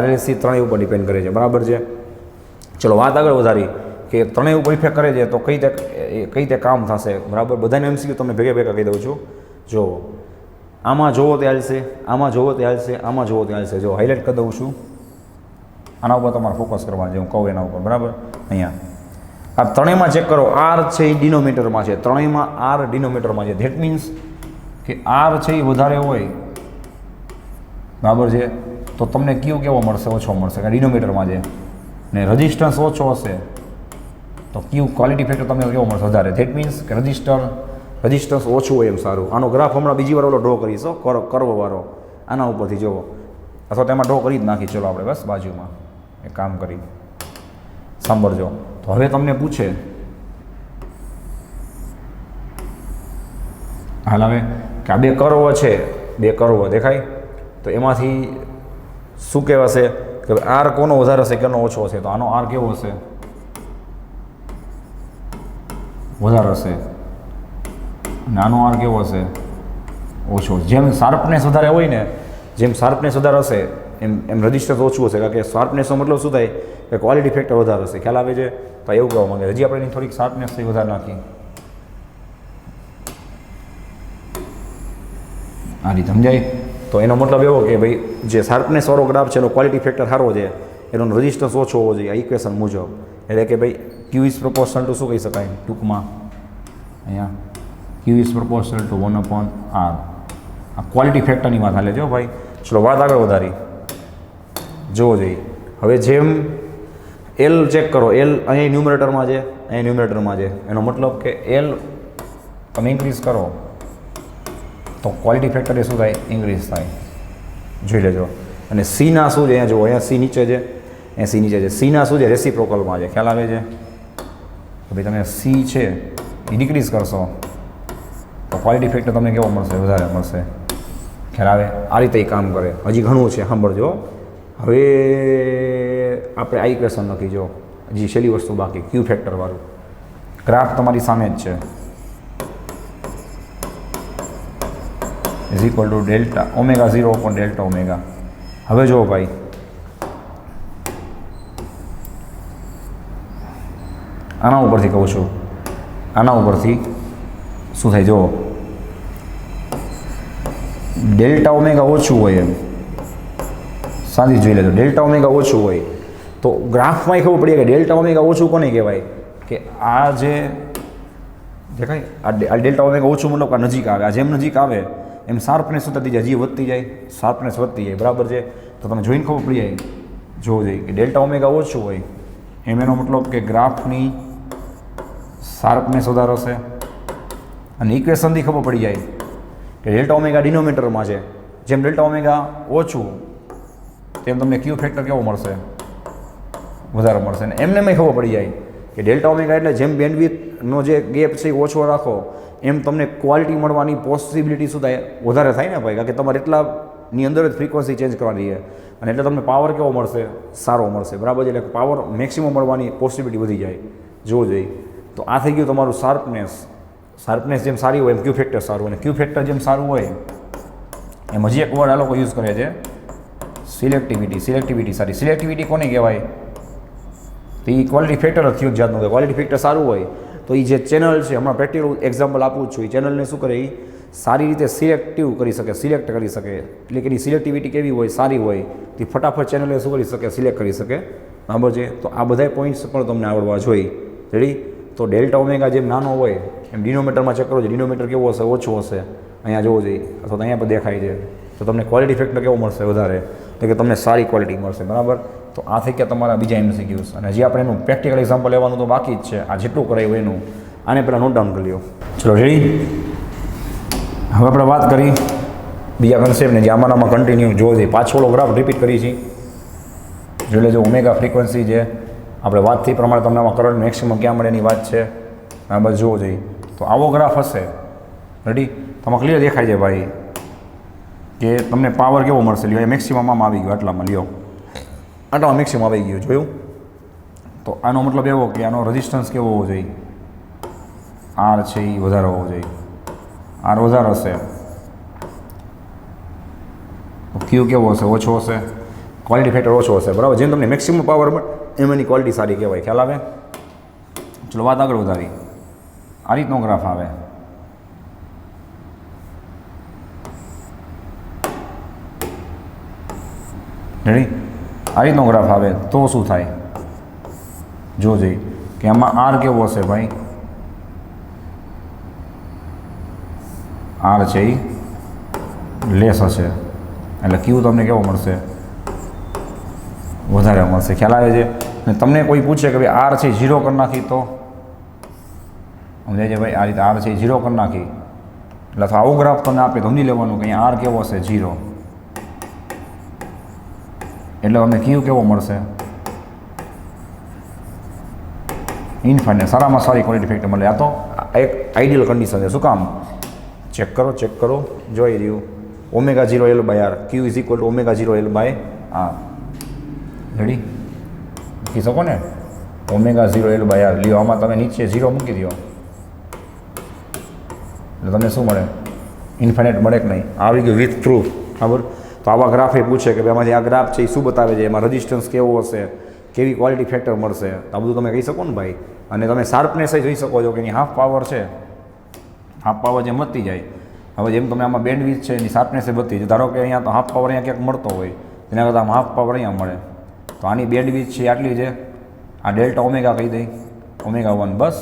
RLC ત્રણેય ઉપર ડિપેન્ડ કરે છે બરાબર છે. ચલો વાત આગળ વધારી કે ત્રણેય ઉપર ઇફેક્ટ કરે છે તો કઈ રીતે કામ થશે બરાબર. બધાને MCQ તમને ભેગા કહી દઉં છું. જો આમાં જોવો તે હાલશે, આમાં જોવો તે હાલશે, આમાં જોવો તે હાલશે. જો હાઇલાઇટ કરી દઉં છું, આના ઉપર તમારે ફોકસ કરવાનું છે, હું કહું એના ઉપર બરાબર. અહીંયા આ ત્રણેયમાં ચેક કરો, R છે એ ડિનોમિનેટરમાં છે, ત્રણેયમાં R ડિનોમિનેટરમાં છે. ધેટ મીન્સ કે R છે એ વધારે હોય બરાબર છે તો તમને ક્યુ કેવો મળશે? ઓછો મળશે, કારણ ડિનોમિનેટરમાં છે. ને રજિસ્ટન્સ ઓછો હશે તો ક્યુ ક્વોલિટી ફેક્ટર તમને કેવો મળશે? વધારે. ધેટ મીન્સ કે રજિસ્ટન્સ ઓછું હોય એમ સારું. આનો ગ્રાફ હમણાં બીજી વાર ઓલો ડ્રો કરીશો, કરવોવાળો, આના ઉપરથી જુઓ, અથવા તેમાં ડ્રો કરી જ નાખી. ચલો આપણે બસ બાજુમાં એક કામ કરી સાંભળજો. તો હવે તમને પૂછે હાલ હવે કે આ બે કર્વ છે, બે કર્વ દેખાય તો એમાંથી શું કહેવાશે કે R કોનો વધારે હશે, કેનો ઓછો હશે? તો આનો R કેવો હશે? વધારે હશે. નાનો R કેવો હશે? ઓછો. જેમ શાર્પનેસ વધારે હોય ને, જેમ શાર્પનેસ વધારે હશે એમ રજિસ્ટન્સ ઓછું હશે, કારણ કે શાર્પનેસનો મતલબ શું થાય કે ક્વોલિટી ફેક્ટર વધારે હશે. ખ્યાલ આવે છે? તો એવું કહેવા માંગે. હજી આપણે એની થોડીક શાર્પનેસ વધારે નાખી આ રીતે સમજાય. તો એનો મતલબ એવો કે ભાઈ જે શાર્પનેસવાળો ગ્રાફ છે એનો ક્વોલિટી ફેક્ટર સારો છે, એનો રજિસ્ટન્સ ઓછો હોવો જોઈએ આ ઇક્વેશન મુજબ. એટલે કે ભાઈ ક્યુ ઇઝ પ્રપોર્શનલ ટુ શું કહી શકાય ટૂંકમાં અહીંયા ક્યુ ઇઝ પ્રપોર્શનલ ટુ 1/R. આ ક્વોલિટી ફેક્ટરની વાત હાલે જો ભાઈ. ચલો વાત આગળ વધારી જોવો જોઈએ. હવે જેમ L ચેક કરો, L અહીં ન્યુમરેટરમાં છે, અહીં ન્યુમરેટરમાં છે. એનો મતલબ કે L તમે ઇન્ક્રીઝ કરો તો ક્વોલિટી ફેક્ટર એ શું થાય? ઇન્ક્રીઝ થાય. જોઈ લેજો. અને Cના શું છે? અહીંયા જુઓ, અહીંયા C નીચે છે, અહીંયા C નીચે છે. Cના શું છે? રેસિપ્રોકલમાં છે. ખ્યાલ આવે છે? તો ભાઈ તમે C છે એ ડિક્રીઝ કરશો તો ક્વોલિટી ફેક્ટર તમને કેવો મળશે? વધારે મળશે. ખ્યાલ આવે? આ રીતે એ કામ કરે. હજી ઘણું છે, સાંભળજો. હવે આપણે આ ઇક્વેશન લખી જો, હજી છેલ્લી વસ્તુ બાકી, ક્યુ ફેક્ટરવાળું ગ્રાફ તમારી સામે જ છે. Is equal to delta omega 0 upon delta omega. હવે જુઓ ભાઈ, આના ઉપરથી કહું છું, આના ઉપરથી શું થાય જુઓ, ડેલ્ટા ઓમેગા ઓછું હોય એમ સાદી જોઈ લેજો. ડેલ્ટા ઓમેગા ઓછું હોય તો ગ્રાફમાં ખબર પડી કે ડેલ્ટા ઓમેગા ઓછું કોને કહેવાય કે આ જે દેખાય આ ડેલ્ટા ઓમેગા ઓછું મતલબ આ નજીક આવે. આ જેમ નજીક આવે એમ શાર્પનેસ શું થતી જાય? હજી વધતી જાય, શાર્પનેસ વધતી જાય બરાબર છે. તો તમે જોઈને ખબર પડી જાય, જોવું જોઈએ કે ડેલ્ટા ઓમેગા ઓછું હોય એમ એનો મતલબ કે ગ્રાફની શાર્પનેસ વધારે હશે. અને ઇક્વેશનથી ખબર પડી જાય કે ડેલ્ટા ઓમેગા ડિનોમિનેટરમાં છે, જેમ ડેલ્ટા ઓમેગા ઓછું તેમ તમને ક્યુ ફેક્ટર કેવો મળશે? વધારે મળશે. અને એમને ખબર પડી જાય કે ડેલ્ટા ઓમેગા એટલે જેમ બેન્ડવિડ્થનો જે ગેપ છે એ ઓછો રાખો એમ તમને ક્વોલિટી મળવાની પોસિબિલિટી શું થાય? વધારે થાય ને ભાઈ, કારણ કે તમારે એટલાની અંદર જ ફ્રીક્વન્સી ચેન્જ કરવાની છે અને એટલે તમને પાવર કેવો મળશે? સારો મળશે બરાબર છે. એટલે પાવર મેક્સિમમ મળવાની પોસિબિલિટી વધી જાય. જોવું જોઈએ. તો આ થઈ ગયું તમારું શાર્પનેસ. શાર્પનેસ જેમ સારી હોય એમ ક્યુ ફેક્ટર સારું, અને ક્યુ ફેક્ટર જેમ સારું હોય એમ હજી એક વર્ડ આ લોકો યુઝ કરે છે, સિલેક્ટિવિટી. સિલેક્ટિવિટી સારી. સિલેક્ટિવિટી કોને કહેવાય? તો એ ક્વોલિટી ફેક્ટર જ થયું જાતનું. ક્વોલિટી ફેક્ટર સારું હોય તો એ જે ચેનલ છે, હમણાં પ્રેક્ટિકલ એક્ઝામ્પલ આપું છું, એ ચેનલને શું કરે? એ સારી રીતે સિલેક્ટિવ કરી શકે, સિલેક્ટ કરી શકે. એટલે કે એની સિલેક્ટિવિટી કેવી હોય? સારી હોય. તે ફટાફટ ચેનલને શું કરી શકે? સિલેક્ટ કરી શકે બરાબર છે. તો આ બધા પોઈન્ટ્સ પણ તમને આવડવા જોઈએ. રેડી? તો ડેલ્ટા ઓમેગા જેમ નાનો હોય એમ ડિનોમિનેટરમાં ચેક કરો છો, ડિનોમિનેટર કેવો હશે? ઓછો હશે. અહીંયા જોવો જોઈએ, અથવા તો અહીંયા પર દેખાય છે. તો તમને ક્વોલિટી ફેક્ટર કેવો મળશે? વધારે. એટલે કે તમને સારી ક્વોલિટી મળશે બરાબર. તો આ થઈ ગયા તમારા બીજા MCQs. અને હજી આપણે એનું પ્રેક્ટિકલ એક્ઝામ્પલ લેવાનું તો બાકી જ છે. આ જેટલું કરાયું એનું આને પહેલાં નોટ ડાઉન કરી લો. ચલો રેડી. હવે આપણે વાત કરી બીજા કન્સેપ્ટને જે આમાં કન્ટિન્યુ જોવો જોઈએ. પાછો ઓલો ગ્રાફ રિપીટ કરી છે. જોઈ લેજો ઓમેગા ફ્રીક્વન્સી જે આપણે વાત થઈ પ્રમાણે તમને આમાં કરંટ મેક્સિમમ ક્યાં મળે એની વાત છે. આ બસ જોવો જોઈએ. તો આવો ગ્રાફ હશે. રેડી. તમે ક્લિયર દેખાય છે ભાઈ કે તમને પાવર કેવો મળશે. લ્યો એ મેક્સિમમ આમાં આવી ગયો. આટલામાં લ્યો આટલામાં મેક્સિમમ આવી ગયું. જોયું. તો આનો મતલબ એવો કે આનો રેઝિસ્ટન્સ કેવો હોવો જોઈએ. આર છે એ વધારે હોવો જોઈએ. આર વધારે હશે તો ક્યુ કેવો હશે. ઓછો હશે. ક્વોલિટી ફેક્ટર ઓછો હશે. બરાબર. જેમ તમને મેક્સિમમ પાવર મળે એમ એની ક્વોલિટી સારી કહેવાય. ખ્યાલ આવે. ચલો વાત આગળ વધારી. આ રીતનો ગ્રાફ આવે. રેડી. આ રીતનો ગ્રાફ આવે તો શું થાય જોજે કે આમાં આર કેવો હશે ભાઈ. આર છે એ લેસ હશે એટલે ક્યુ તમને કેવો મળશે. વધારે મળશે. ખ્યાલ આવે છે. અને તમને કોઈ પૂછે કે ભાઈ આર છે 0 કરી નાખી તો સમજાય છે ભાઈ. આ રીતે આર છે 0 કરી નાખી એટલે તો આવો ગ્રાફ તમને આપે તો સમજી લેવાનું કે અહીંયા આર કેવો હશે 0 એટલે તમને ક્યુ કેવો મળશે ઇન્ફાઇનાઇટ. સારામાં સારી ક્વોલિટી ફેક્ટર મળે. આ તો એક આઈડિયલ કન્ડિશન છે. શું કામ ચેક કરો જોઈ રહ્યું. Omega 0 L by R Q is equal to omega 0 L by R. Ready. મૂકી શકો ને ઓમેગા 0 L બાય આર. લ્યો આમાં તમે નીચે 0 મૂકી દો એટલે તમને શું મળે ઇન્ફાઇનાઇટ મળે કે નહીં. આવી ગયું વિથ પ્રૂફ. બરાબર. તો આવા ગ્રાફ એ પૂછે કે ભાઈ આમાંથી આ ગ્રાફ છે એ શું બતાવે છે. એમાં રેઝિસ્ટન્સ કેવો હશે, કેવી ક્વોલિટી ફેક્ટર મળશે. આ બધું તમે કહી શકો ને ભાઈ. અને તમે શાર્પનેસ જોઈ શકો છો કે એની હાફ પાવર છે. હાફ પાવર જેમ વધતી જાય હવે જેમ તમને આમાં બેન્ડવિડ્થ છે એની શાર્પનેસ વધતી જાય. ધારો કે અહીંયા તો હાફ પાવર અહીંયા ક્યાંક મળતો હોય એના કરતાં આમ હાફ પાવર અહીંયા મળે તો આની બેન્ડવિડ્થ છે આટલી છે. આ ડેલ્ટા ઓમેગા કહી દઈ ઓમેગા 1 બસ.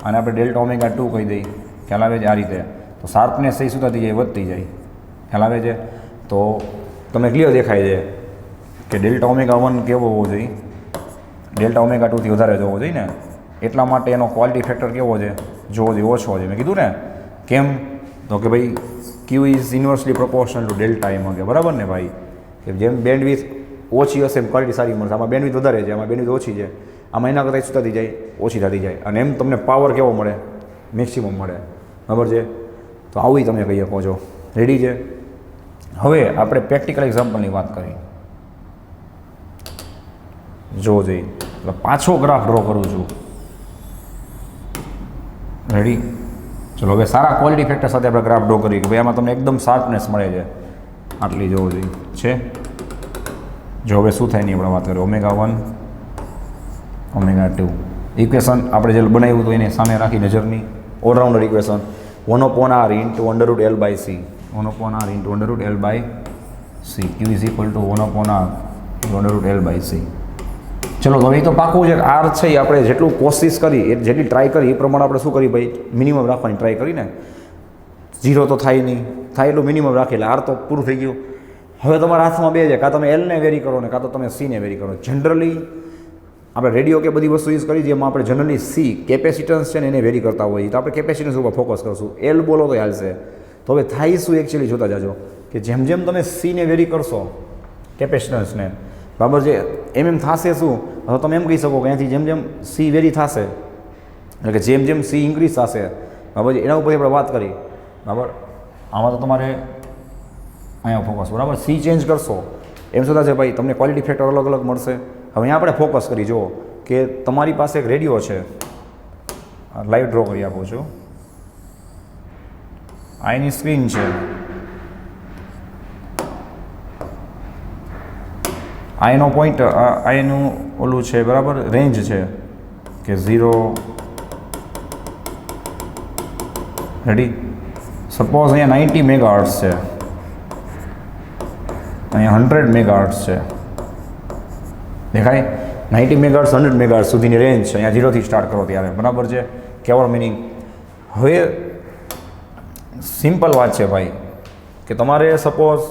અને આપણે ડેલ્ટા ઓમેગા 2 કહી દઈ. ખ્યાલ આવે છે. આ રીતે તો શાર્પનેસ એ શું થતી જાય વધતી જાય. ખ્યાલ આવે છે. તો તમને ક્લિયર દેખાય છે કે ડેલ્ટા ઓમેગા 1 કેવો હોવો જોઈએ. ડેલ્ટા ઓમેગા 2થી વધારે જોવો જોઈએ ને. એટલા માટે એનો ક્વોલિટી ફેક્ટર કેવો છે જોવો જોઈએ ઓછો છે. મેં કીધું ને કેમ તો કે ભાઈ Q is inversely proportional to delta એમ કે બરાબર ને ભાઈ. કે જેમ બેન્ડવિડ્થ ઓછી હશે એમ ક્વોલિટી સારી મળશે. આમાં બેન્ડવિડ્થ વધારે છે આમાં બેન્ડવિડ્થ ઓછી છે. આમાં એના કરતાં શું થતી જાય ઓછી થતી જાય. અને એમ તમને પાવર કેવો મળે મેક્સિમમ મળે. બરાબર છે. તો આવું તમે કહી શકો છો. રેડી છે. હવે આપણે પ્રેક્ટિકલ એક્ઝામ્પલની વાત કરી જોવો જોઈએ. એટલે પાછો ગ્રાફ ડ્રો કરું છું. રેડી. ચલો હવે સારા ક્વોલિટી ફેક્ટર સાથે આપણે ગ્રાફ ડ્રો કરીએ કે ભાઈ આમાં તમને એકદમ શાર્પનેસ મળે છે આટલી જોવો જોઈએ છે. જો હવે શું થાય નહીં આપણે વાત કરીએ ઓમેગા 1 ઓમેગા 2 ઇક્વેશન આપણે જે બનાવ્યું હતું એને સામે રાખી નજરની allrounder equation 1/r into under root L by C 1/r into under root L by C Q is equal to 1/r into under root L by C. ચલો તો એ તો પાકું છે કે આર છે એ આપણે જેટલું કોશિશ કરી એ જેટલી ટ્રાય કરી એ પ્રમાણે આપણે શું કરી ભાઈ મિનિમમ રાખવાની ટ્રાય કરીને 0 તો થાય નહીં થાય એટલું મિનિમમ રાખી એટલે આર તો પૂરું થઈ ગયું. હવે તમારા હાથમાં બે છે કાં તમે એલને વેરી કરો ને કાં તો તમે સીને વેરી કરો. જનરલી આપણે રેડિયો કે બધી વસ્તુ યુઝ કરી જેમાં આપણે જનરલી સી કેપેસિટન્સ છે ને એને વેરી કરતા હોઈએ તો આપણે કેપેસિટન્સ ઉપર ફોકસ કરશું. એલ બોલો તો હાલશે. તો હવે થાય શું એકચ્યુઅલી જોતા જાજો કે જેમ જેમ તમે સીને વેરી કરશો કેપેસિટન્સને બરાબર છે એમ થશે શું તો તમે એમ કહી શકો કે અહીંયાથી જેમ જેમ સી વેરી થશે એટલે કે જેમ જેમ સી ઇન્ક્રીઝ થશે બરાબર છે એના ઉપરથી આપણે વાત કરી બરાબર. આમાં તો તમારે અહીંયા ફોકસ બરાબર સી ચેન્જ કરશો એમ શું થશે ભાઈ તમને ક્વોલિટી ફેક્ટર અલગ અલગ મળશે. હવે અહીંયા આપણે ફોકસ કરી જુઓ કે તમારી પાસે એક રેડિયો છે લાઈવ ડ્રો કરી આપું છું. આ એની સ્ક્રીન છે. આ એનો પોઈન્ટ આ એનું ઓલું છે બરાબર રેન્જ છે કે 0 રેડી. સપોઝ અહીંયા 90 મેગાહર્ટ્ઝ છે અહીંયા 100 મેગાહર્ટ્ઝ છે. દેખાય 90 મેગાહર્ટ્ઝ 100 મેગાહર્ટ્ઝ સુધીની રેન્જ છે. અહીંયા 0થી સ્ટાર્ટ કરો ત્યારે બરાબર છે. કેવળ મિનિંગ હવે સિમ્પલ વાત છે ભાઈ કે તમારે સપોઝ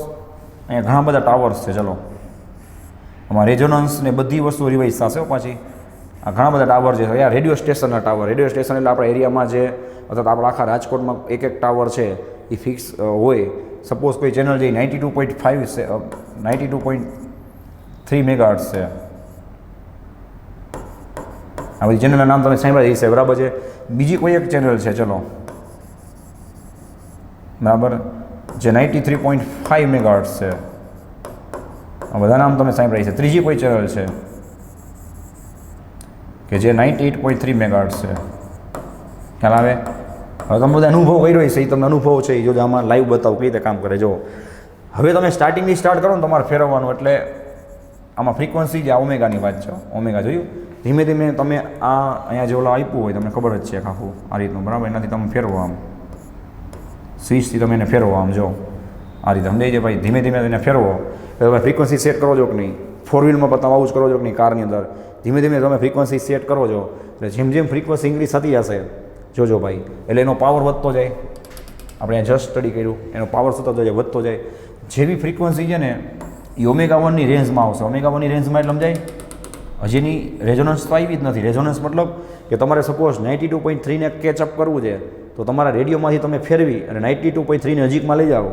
અહીંયા ઘણા બધા ટાવર્સ છે. ચલો આમાં રેઝોનન્સ ને બધી વસ્તુ રિવાઇઝ થશે પાછી. આ ઘણા બધા ટાવર છે યાર, રેડિયો સ્ટેશનના ટાવર. રેડિયો સ્ટેશન એટલે આપણા એરિયામાં જે અથવા તો આપણા આખા રાજકોટમાં એક ટાવર છે એ ફિક્સ હોય. સપોઝ કોઈ ચેનલ જે 92.5 છે, 92.3 મેગાહર્ટ્ઝ છે, આ બધી ચેનલના નામ તમે સાંભળ્યા હશે, બરાબર છે. બીજી કોઈ એક ચેનલ છે, ચલો બરાબર, જે 93.5 મેગાહર્ટ્ઝ છે, આ બધા નામ તમે સાંભળ્યા છે. ત્રીજી કોઈ ચેનલ છે કે જે 98.3 મેગાહર્ટ્ઝ છે, ખ્યાલ આવે? હવે તમે બધા અનુભવ કર્યો છે, એ તમને અનુભવ છે, એ જો આમાં લાઈવ બતાવું કઈ રીતે કામ કરે. જો હવે તમે સ્ટાર્ટિંગથી સ્ટાર્ટ કરો ને તમારે ફેરવવાનું, એટલે આમાં ફ્રીક્વન્સી જે ઓમેગાની વાત છે, ઓમેગા જોયું, ધીમે ધીમે તમે આ અહીંયા જે ઓલા આપ્યું હોય તમને ખબર જ છે આખું આ રીતનું, બરાબર. એનાથી તમે ફેરવો, આમ સ્વિચથી તમે એને ફેરવો, આમ જો આ રીતે સમજાય છે ભાઈ. ધીમે ધીમે એને ફેરવો એટલે તમે ફ્રીક્વન્સી સેટ કરો છો કે નહીં. 4 વ્હીલમાં પણ તમે આવું જ કરો છો કે નહીં, કારની અંદર ધીમે ધીમે તમે ફ્રીક્વન્સી સેટ કરો છો એટલે જેમ જેમ ફ્રીક્વન્સી ઇન્ક્રીઝ થતી જશે, જોજો ભાઈ, એટલે એનો પાવર વધતો જાય. આપણે જસ્ટ સ્ટડી કર્યું, એનો પાવર શું થતો જાય, વધતો જાય. જેવી ફ્રીક્વન્સી છે ને એ ઓમેગા 1ની રેન્જમાં આવશે. ઓમેગા 1ની રેન્જમાં એટલે સમજાય, હજીની રેઝોનન્સ તો આવી જ નથી. રેઝોનન્સ મતલબ કે તમારે સપોઝ 92.3ને કેચઅપ કરવું છે તો તમારા રેડિયોમાંથી તમે ફેરવી અને 92.3ની નજીકમાં લઈ જાઓ,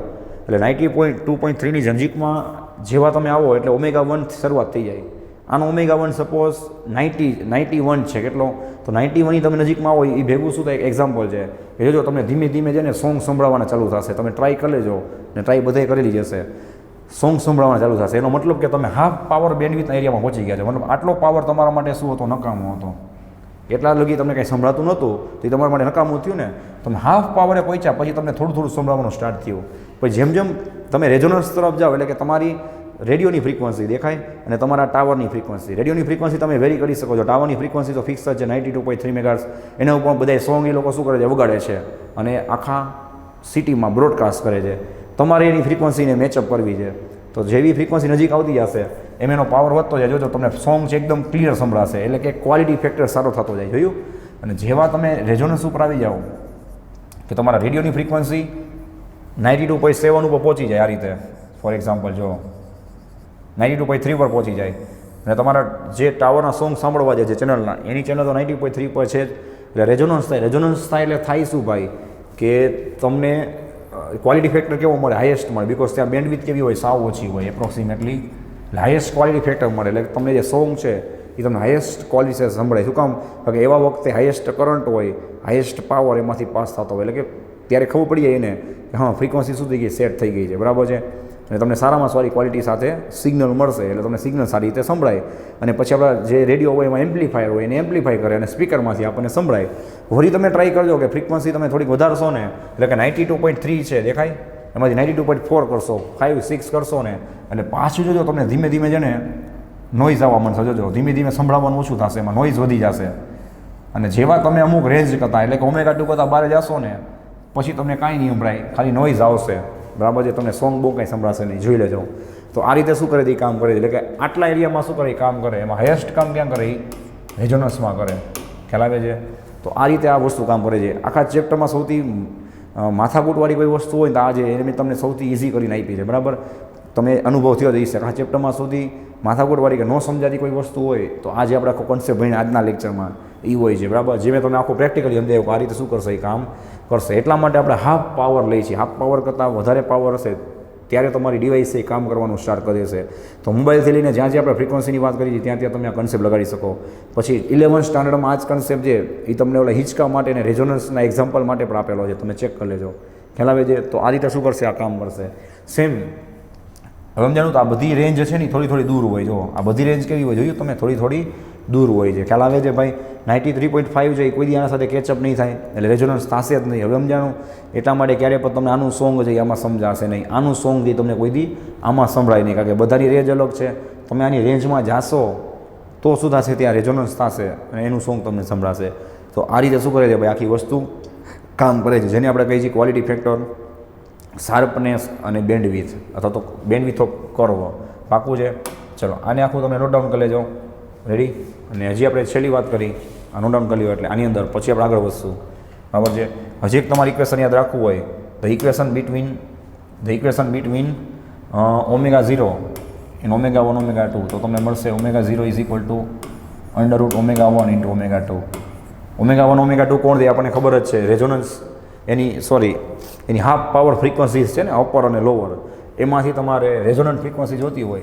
એટલે 92.3ની નજીકમાં જેવા તમે આવો એટલે ઓમેગા 1 શરૂઆત થઈ જાય. આનો ઓમેગા 1 સપોઝ 91 છે, કેટલો? તો 91ની તમે નજીકમાં આવો એ ભેગું શું થાય, એક એક્ઝામ્પલ છે કે જોજો તમને ધીમે ધીમે છે ને સોંગ સંભળાવવાના ચાલુ થશે. તમે ટ્રાય કરી લેજો ને, ટ્રાય બધાય કરેલી જશે. સોંગ સંભળાવવાના ચાલુ થશે, એનો મતલબ કે તમે હાફ પાવર બેન્ડવિડ્થના એરિયામાં પહોંચી ગયા છો. મતલબ આટલો પાવર તમારા માટે શું હતો, નકામો હતો. એટલા લગી તમને કંઈ સંભળાતું નહોતું તો એ તમારા માટે નકામું થયું ને. તમે હાફ પાવરે પહોંચ્યા પછી તમને થોડું થોડું સંભળાવવાનું સ્ટાર્ટ થયું. પછી જેમ જેમ તમે રેઝોનન્સ તરફ જાઓ એટલે કે તમારી રેડિયોની ફ્રીક્વન્સી દેખાય અને તમારા ટાવરની ફ્રીક્વન્સી. રેડિયોની ફ્રીક્વન્સી તમે વેરી કરી શકો છો, ટાવરની ફ્રીક્વન્સી તો ફિક્સ જ છે 92.3 મેગાહર્ટ્ઝ. એના ઉપર બધા સોંગ એ લોકો શું કરે છે, વગાડે છે અને આખા સિટીમાં બ્રોડકાસ્ટ કરે છે. તમારે એની ફ્રીક્વન્સીને મેચઅપ કરવી છે તો જેવી ફ્રીક્વન્સી નજીક આવતી જશે એમ એનો પાવર વધતો જાય. જોજો તમને સોંગ છે એકદમ ક્લિયર સંભળાશે, એટલે કે ક્વોલિટી ફેક્ટર સારો થતો જાય, જોયું? અને જેવા તમે રેઝોનન્સ ઉપર આવી જાઓ કે તમારા રેડિયોની ફ્રીક્વન્સી 92.7 ઉપર પહોંચી જાય, આ રીતે ફોર એક્ઝામ્પલ જો 92.3 પર પહોંચી જાય અને તમારા જે ટાવરના સોંગ સાંભળવા જાય છે ચેનલના, એની ચેનલ તો 90.3 પર છે જ, એટલે રેઝોનન્સ થાય. રેઝોનન્સ થાય એટલે થાય શું ભાઈ, કે તમને ક્વોલિટી ફેક્ટર કેવો મળે, હાઈએસ્ટ મળે. બિકોઝ ત્યાં બેન્ડવિડ્થ કેવી હોય, સાવ ઓછી હોય એપ્રોક્સિમેટલી, એટલે હાઈએસ્ટ ક્વોલિટી ફેક્ટર મળે. એટલે તમને જે સોંગ છે એ તમને હાઈએસ્ટ ક્વોલિટી સંભળાય. શું કામ? કારણ કે એવા વખતે હાઈએસ્ટ કરંટ હોય, હાઈએસ્ટ પાવર એમાંથી પાસ થતો હોય, એટલે કે ત્યારે ખબર પડી જાય એને કે હા ફ્રીક્વન્સી શું થઈ ગઈ, સેટ થઈ ગઈ છે, બરાબર છે. અને તમને સારામાં સારી ક્વોલિટી સાથે સિગ્નલ મળશે, એટલે તમને સિગ્નલ સારી રીતે સંભળાય. અને પછી આપણા જે રેડિયો હોય એમાં એમ્પ્લીફાયર હોય, એને એમ્પ્લીફાય કરે અને સ્પીકરમાંથી આપણને સંભળાય. વળી તમે ટ્રાય કરજો કે ફ્રીક્વન્સી તમે થોડીક વધારશો ને, એટલે કે 92.3 છે દેખાય, એમાંથી 92.4 કરશો, 5, 6 કરશો ને, એટલે પાછું જોજો તમને ધીમે ધીમે છે ને નોઇઝ આવવા મળશે. જોજો ધીમે ધીમે સંભળાવવાનું ઓછું થશે, એમાં નોઇઝ વધી જશે. અને જેવા તમે અમુક રેન્જ કરતા એટલે કે ઓમેગા 2 કરતાં બહાર જશો ને પછી તમને કાંઈ નહીં સંભળાય, ખાલી નોઇઝ આવશે, બરાબર છે. તમને સોંગ બહુ કાંઈ સંભળાશે નહીં, જોઈ લેજો. તો આ રીતે શું કરે એ કામ કરે, એટલે કે આટલા એરિયામાં શું કરે કામ કરે, એમાં હાઈએસ્ટ કામ ક્યાં કરે, રેઝોનન્સમાં કરે, ખ્યાલ આવે છે. તો આ રીતે આ વસ્તુ કામ કરે છે. આખા ચેપ્ટરમાં સૌથી માથાકૂટવાળી કોઈ વસ્તુ હોય ને તો આજે એને મેં તમને સૌથી ઇઝી કરીને આપી છે, બરાબર. તમે અનુભવ થયો જઈ શકે. આ ચેપ્ટરમાં સૌથી માથાકૂટવાળી કે ન સમજાતી કોઈ વસ્તુ હોય તો આજે આપણે આખો કોન્સેપ્ટ ભણીને આજના લેક્ચરમાં એ હોય છે, બરાબર. જે મેં તમને આખું પ્રેક્ટિકલી સમજાવ્યું કે આ રીતે શું કરશે, એ કામ કરશે. એટલા માટે આપણે હાફ પાવર લઈએ છીએ. હાફ પાવર કરતાં વધારે પાવર હશે ત્યારે તમારી ડિવાઇસ એ કામ કરવાનું સ્ટાર્ટ કરે છે. તો મોબાઈલથી લઈને જ્યાં જ્યાં આપણે ફ્રીક્વન્સીની વાત કરી છે ત્યાં ત્યાં તમે આ કન્સેપ્ટ લગાડી શકો. પછી 11th સ્ટાન્ડર્ડમાં આ જ કન્સેપ્ટ છે એ તમને ઓલા હિંચકા માટે અને રેઝોનન્સના એક્ઝામ્પલ માટે પણ આપેલો છે, તમે ચેક કરી લેજો, ખ્યાલ આવે છે. તો આ રીતે શું કરશે, આ કામ કરશે. સેમ હવે સમજાણું. તો આ બધી રેન્જ છે ને થોડી થોડી દૂર હોય. જો આ બધી રેન્જ કેવી હોય જોયું તમે, થોડી થોડી દૂર હોય છે, ખ્યાલ આવે છે ભાઈ. 93.5 છે એ કોઈ દી આના સાથે કેચઅપ નહીં થાય, એટલે રેઝોનન્સ થશે જ નહીં. હવે સમજાણું. એટલા માટે ક્યારે પણ તમને આનું સોંગ છે આમાં સમજાશે નહીં, આનું સોંગ જે તમને કોઈ દી આમાં સંભળાય નહીં, કારણ કે બધાની રેન્જ અલગ છે. તમે આની રેન્જમાં જાશો તો શું થશે, ત્યાં રેઝોનન્સ થશે અને એનું સોંગ તમને સંભળાશે. તો આ રીતે શું કરે છે ભાઈ, આખી વસ્તુ કામ કરે છે, જેને આપણે કહીએ છીએ ક્વોલિટી ફેક્ટર, શાર્પનેસ અને બેન્ડવિથ અથવા તો બેન્ડવિથ ઓફ કર્વ. પાકું છે. ચલો આને આખું તમે નોટ ડાઉન કરી લેજો, રેડી. અને હજી આપણે છેલ્લી વાત કરી, આ નોટ ડાઉન કરી લો એટલે આની અંદર પછી આપણે આગળ વધશું, બરાબર છે. હજી એક તમારે ઇક્વેશન યાદ રાખવું હોય, the equation between omega 0 in omega 1 omega 2, તો તમને મળશે omega 0 is equal two under route omega 1 into omega 2. Omega 1 omega 2 કોણ દે આપણને ખબર જ છે, રેઝોનન્સ એની હાફ પાવર ફ્રીક્વન્સીઝ છે ને, અપર અને લોઅર, એમાંથી તમારે રેઝોનન્ટ ફ્રીક્વન્સી જોતી હોય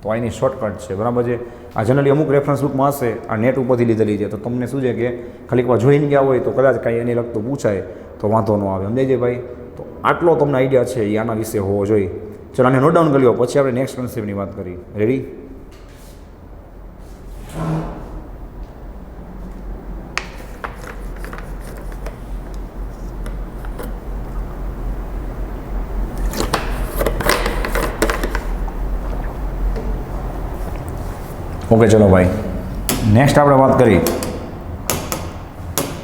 તો આ એની શોર્ટકટ છે, બરાબર છે. આ જનરલી અમુક રેફરન્સ બુકમાં હશે, આ નેટ ઉપરથી લીધેલી છે, તો તમને શું છે કે ખાલી એકવાર જોઈને ગયા હોય તો કદાચ કાંઈ એની લગતું પૂછાય તો વાંધો ન આવે, સમજાય છે ભાઈ. તો આટલો તમને આઈડિયા છે એ આના વિશે હોવો જોઈએ. ચલો આને નોટ ડાઉન કરી લો, પછી આપણે નેક્સ્ટ કન્સેપ્ટની વાત કરી. રેડી? ઓકે, ચલો ભાઈ, નેક્સ્ટ આપણે વાત કરી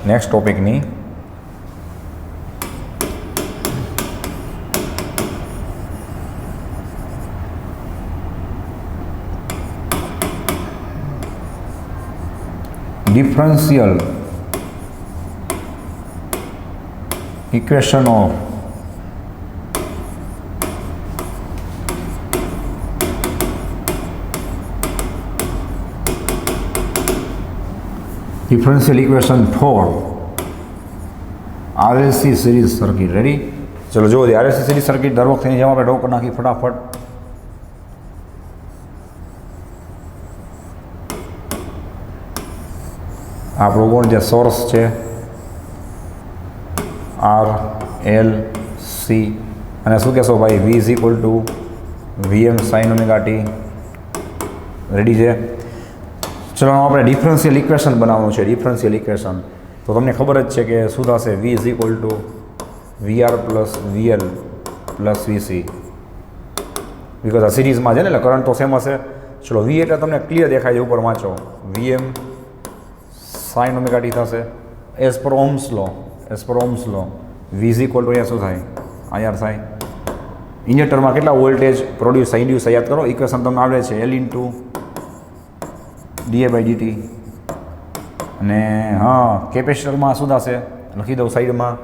નેક્સ્ટ ટોપિકની. Differential equation of differential equation for RLC series circuit. Ready? ચલો જુઓ, આરએલસી સિરીઝ સર્કિટ દર વખતે જેમ આપણે ડ્રો કરી નાખી ફટાફટ. આપણું કોણ જે સોર્સ છે આર એલ સી, અને શું કહેશો ભાઈ, V is equal to VM sine omega T. Ready છે? ચલો આપણે ડિફરન્શિયલ ઇક્વેશન બનાવવાનું છે. ડિફરન્શિયલ ઇક્વેશન તો તમને ખબર જ છે કે શું થશે, V is equal to VR plus VL plus VC, because આ સિરીઝમાં છે ને એટલે કરંટ તો સેમ હશે. ચલો વી એટલે તમને ક્લિયર દેખાય છે, ઉપર વાંચો, વીએમ સાઇન ઓમેગા ટી થશે as per Ohm's law. V is equal to અહીંયા શું થાય, આઈઆર થાય. ઇન્ડક્ટરમાં કેટલા વોલ્ટેજ પ્રોડ્યુસ થાય, ઇન્ડ્યુસ યાદ કરો, ઇક્વેશન તમને આવડે છે, L into DA by DT. અને હા, કેપેસિટરમાં શું થશે લખી દઉં સાઈડમાં.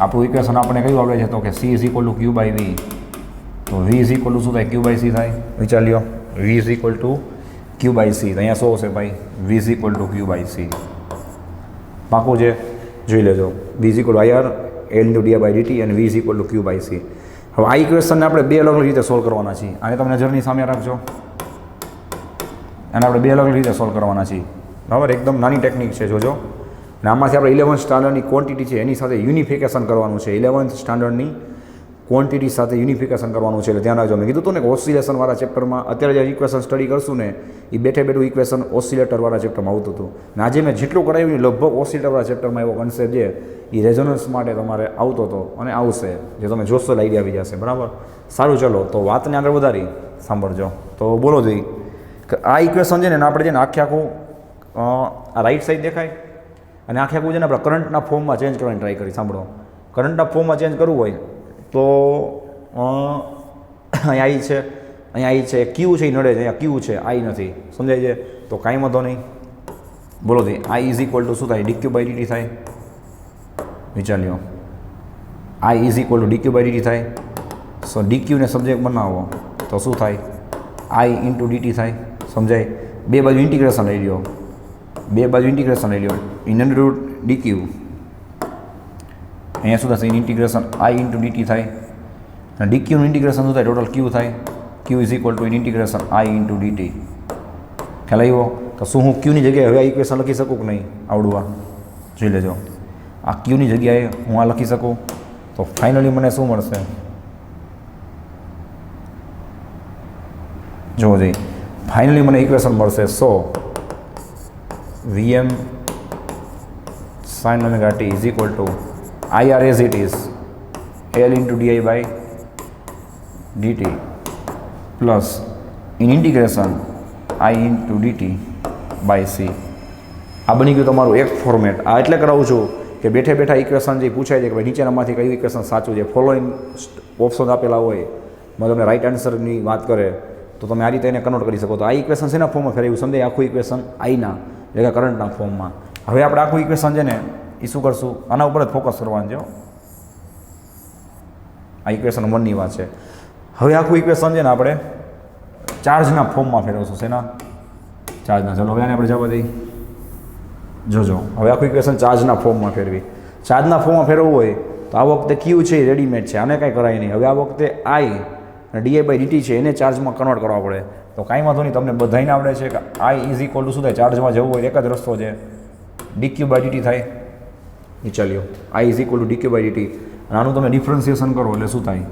આપણું ઇક્વેશન આપણે કયું આવડે છે તો કે C is equal to Q by V. તો વી ઇઝ ઇક્વલ ટુ શું થાય, ક્યુ બાય સી થાય. વિચાર લ્યો, V is equal to Q by C. તો અહીંયા શું હશે ભાઈ, V is equal to Q by C. પાકું છે? જોઈ લેજો, V is equal to IR L into D by DT અને V is equal to Q by C. હવે આ ઇક્વેશનને આપણે બે અલગ અલગ રીતે સોલ્વ કરવાના છીએ. આને તમે નજરની સામે રાખજો, અને આપણે બે અલગ અલગ રીતે સોલ્વ કરવાના છીએ, બરાબર? એકદમ નાની ટેકનિક છે, જોજો. અને આમાંથી આપણે 11th સ્ટાન્ડર્ડની ક્વોન્ટિટી છે એની સાથે યુનિફિકેશન કરવાનું છે. 11th સ્ટાન્ડર્ડની ક્વોન્ટિટી સાથે યુનિફિકેશન કરવાનું છે, એટલે ધ્યાન રાખજો. મેં કીધું હતું ને કે ઓસિલેશનવાળા ચેપ્ટરમાં અત્યારે જે ઇક્વેશન સ્ટડી કરશું ને એ બેઠે બેઠું ઇક્વેશન ઓસિલેટરવાળા ચેપ્ટરમાં આવતું હતું. ને આજે મેં જેટલું કરાવ્યું ને લગભગ ઓસિલેટરવાળા ચેપ્ટરમાં એવો કન્સેપ્ટ છે એ રેઝોનન્સ માટે તમારે આવતો હતો અને આવશે, જે તમે જોશો આઈડિયા આવી જશે, બરાબર? સારું, ચલો તો વાતને આગળ વધારી સાંભળજો. તો બોલો જોઈ કે આ ઇક્વેશન છે ને આપણે છે ને આખે આખું આ રાઈટ સાઈડ દેખાય અને આખે આખું છે ને આપણે કરંટના ફોર્મમાં ચેન્જ કરવાની ટ્રાય કરી. સાંભળો, કરંટના ફોર્મમાં ચેન્જ કરવું હોય તો અહીંયા આઈ છે, અહીંયા આઈ છે, ક્યુ છે એ નડે છે, અહીંયા ક્યુ છે, આઈ નથી, સમજાય છે? તો કાંઈ વાંધો નહીં. બોલો જી, આઈ ઇઝ ઇક્વલ ટુ શું થાય, ડીક્યુ બાય ડીટી થાય. વિચાર લ્યો, I is equal to DQ by DT થાય. સો ડીક્યુને સબ્જેક્ટ બનાવો તો શું થાય, આઈ ઇન્ટુ ડીટી થાય. સમજાય? બે બાજુ ઇન્ટિગ્રેશન લઈ લ્યો, ઇન અંડર રૂટ ડીક્યુ, અહીંયા શું થશે, ઇન્ટિગ્રેશન આઈ ઇન્ટુ ડીટી થાય. અને ડીક્યુનું ઇન્ટિગ્રેશન શું થાય, ટોટલ ક્યુ થાય. Q is equal to integration I into DT. ખ્યાલ આવ્યો? તો શું હું ક્યુની જગ્યાએ હવે આ ઇક્વેશન લખી શકું કે નહીં? આવડું આ જોઈ લેજો, આ ક્યુની જગ્યાએ હું આ લખી શકું. તો ફાઇનલી મને શું મળશે, જોવો જઈએ, ફાઇનલી મને ઇક્વેશન મળશે. So VM sine omega T is equal to IR as it is L into DI by DT plus in integration I into DT by C. આ બની ગયું તમારું એક ફોર્મેટ. આ એટલે કરાવું છું કે બેઠે બેઠા ઇક્વેશન જે પૂછાય છે કે ભાઈ નીચેનામાંથી કયું ઇક્વેશન સાચું છે, ફોલોઈંગ ઓપ્શન આપેલા હોય, મને તમને રાઈટ આન્સરની વાત કરે તો તમે આ રીતે એને કન્વર્ટ કરી શકો. તો આ ઇક્વેશન શેના ફોર્મમાં ફેરવ્યું સમજાય? આખું ઇક્વેશન આઈના એટલે કે કરંટના ફોર્મમાં. હવે આપણે આખું ઇક્વેશન છે ને એ શું કરશું, આના ઉપર જ ફોકસ કરવાનું છે. આ ઇક્વેશન 1ની વાત છે. હવે આખું ઇક્વેશન છે ને આપણે ચાર્જના ફોર્મમાં ફેરવશો. શેના? ચાર્જના. ચલો હવે આને આપણે જવા દઈએ. જોજો હવે આખું ઇક્વેશન ચાર્જના ફોર્મમાં ફેરવી. ચાર્જના ફોર્મમાં ફેરવવું હોય તો આ વખતે ક્યુ છે એ રેડીમેડ છે, આને કાંઈ કરાય નહીં. હવે આ વખતે આઈ અને ડી/dt છે એને ચાર્જમાં કન્વર્ટ કરવા પડે. તો કાંઈ વાંધો નહીં, તમને બધાને આવડે છે કે આઈ ઇઝ ઇક્વલ ટુ શું થાય? ચાર્જમાં જવું હોય એક જ રસ્તો છે, dq/dt થાય. એ ચાલ્યો આઈ ઇઝ ઇક્વલ ટુ dq/dt. અને આનું તમે ડિફરન્સિએશન કરો એટલે શું થાય?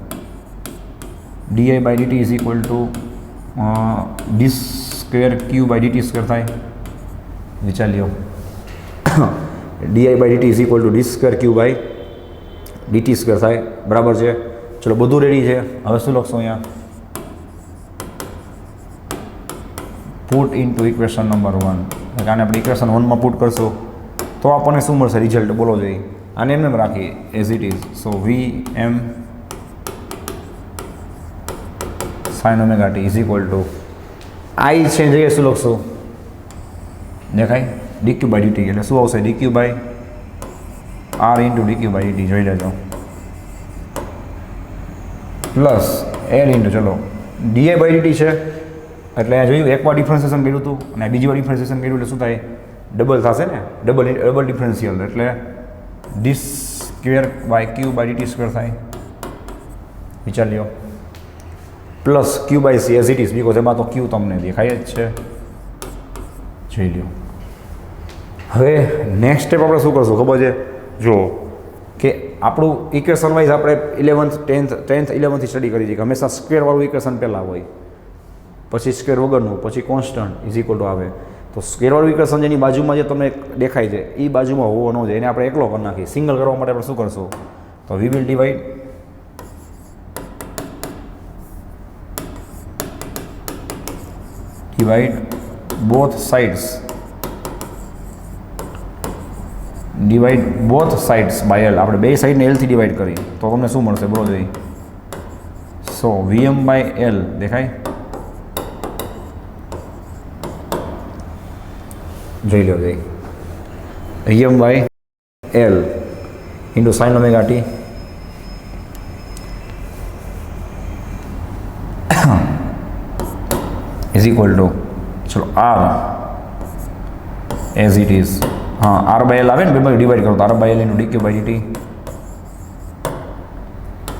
di/dt is equal two d2q/dt² થાય. વિચાર્યો di/dt is equal two d2q/dt² થાય. બરાબર છે. ચલો બધું રેડી છે. હવે શું લખશો અહીંયા? Put into equation number 1. આને આપણે ઇક્વેશન 1માં પુટ કરશું તો આપણને શું મળશે રિઝલ્ટ? બોલો જોઈએ. આને એમ રાખીએ as it is. So Vm sin ωt is equal to I છે જગ્યાએ શું લખશું? દેખાય? dq/dt એટલે શું આવશે? dq/r ઇન્ટુ dq/dt જોઈ લેજો પ્લસ l ઇન્ટુ ચલો di/dt છે એટલે અહીંયા જોયું એકવાર ડિફરન્સિએશન કર્યું હતું અને બીજી વાર ડિફરન્સિએશન કર્યું એટલે શું થાય? ડબલ થશે ને, ડબલ ડિફરન્શિયલ એટલે d2/q/dt² થાય. વિચાર લ્યો plus q/c as it is, because એમાં તો q તમને દેખાય જ છે. જોઈ લ્યો. હવે નેક્સ્ટ સ્ટેપ આપણે શું કરશું ખબર છે? જો કે આપણું ઇક્વેશન વાઇઝ આપણે 11th 10th 11th સ્ટડી કરી છે કે હંમેશા સ્ક્વેરવાળું ઇક્વેશન પહેલાં હોય, પછી સ્ક્વેર વગરનું, પછી કોન્સ્ટન્ટ ઇઝ ઇક્વલ ટુ આવે. તો સ્ક્વેરવાળું ઇક્વેશન જેની બાજુમાં જે તમને દેખાય છે એ બાજુમાં હોવો ન જોઈએ, એને આપણે એકલો કરી નાખીએ. સિંગલ કરવા માટે આપણે શું કરશું? તો we will divide both sides by L. આપણે બે સાઈડને એલથી ડિવાઈડ કરી તો તમને શું મળશે? બોલો જોઈએ. સો Vm/l દેખાય? જોઈ લો જઈ Vm/l into sin ωt is equal two ચલો r એઝ ઇટ ઇઝ. હા r/l આવે ને બે ડિવાઈડ કરો તો r/l ઇન્ટુ dq/dt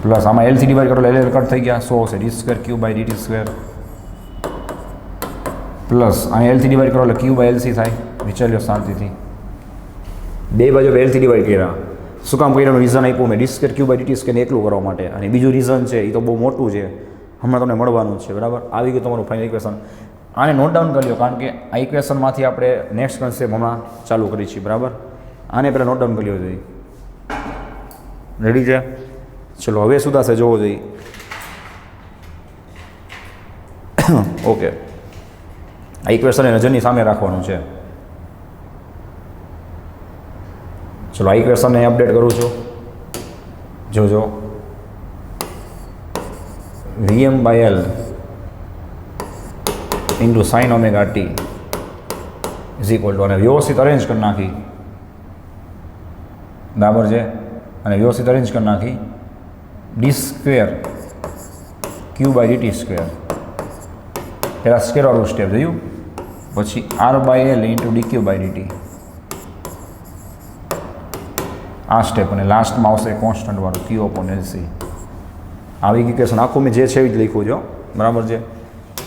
પ્લસ આમાં એલથી ડિવાઈડ કરો એટલે l કટ થઈ ગયા. 100 હશે d2q/dt² પ્લસ અહીંયા એલથી ડિવાઈડ કરો એટલે q/lc થાય. વિચાર લો શાંતિથી. બે બાજુ એલથી ડિવાઈડ કર્યા. શું કામ કર્યાનું રીઝન આપ્યું મેં? d2q/dt² એકલું કરવા માટે. અને બીજું રીઝન છે એ તો બહુ મોટું છે, હમણાં તમને મળવાનું જ છે. બરાબર? આવી ગયું તમારું ફાઇનલ ઇક્વેશન. આને નોટ ડાઉન કરી લો કારણ કે આ ઇક્વેશનમાંથી આપણે નેક્સ્ટ કન્સેપ્ટ હમણાં ચાલુ કરી છીએ. બરાબર? આને પહેલાં નોટ ડાઉન કરી લો જોઈએ. રેડી છે? ચલો હવે શું થશે જોવો જોઈએ. ઓકે, આ ઇક્વેશનને નજરની સામે રાખવાનું છે. ચલો આ ઇક્વેશનને અપડેટ કરું છું. જોજો Vm/l into sin ωt is equal two, અને વ્યવસ્થિત અરેન્જ કરી નાખી. બરાબર છે? અને વ્યવસ્થિત અરેન્જ કરી નાખી d2q/dt². પહેલાં સ્ક્વેરવાળું સ્ટેપ જોયું, પછી r/l ઇન્ટુ dq/dt આ સ્ટેપ, અને લાસ્ટમાં આવશે કોન્સ્ટન્ટવાળું q/lc. આવી ઇક્વેશન આખું મેં જે છે એ જ લખ્યું છે. બરાબર છે?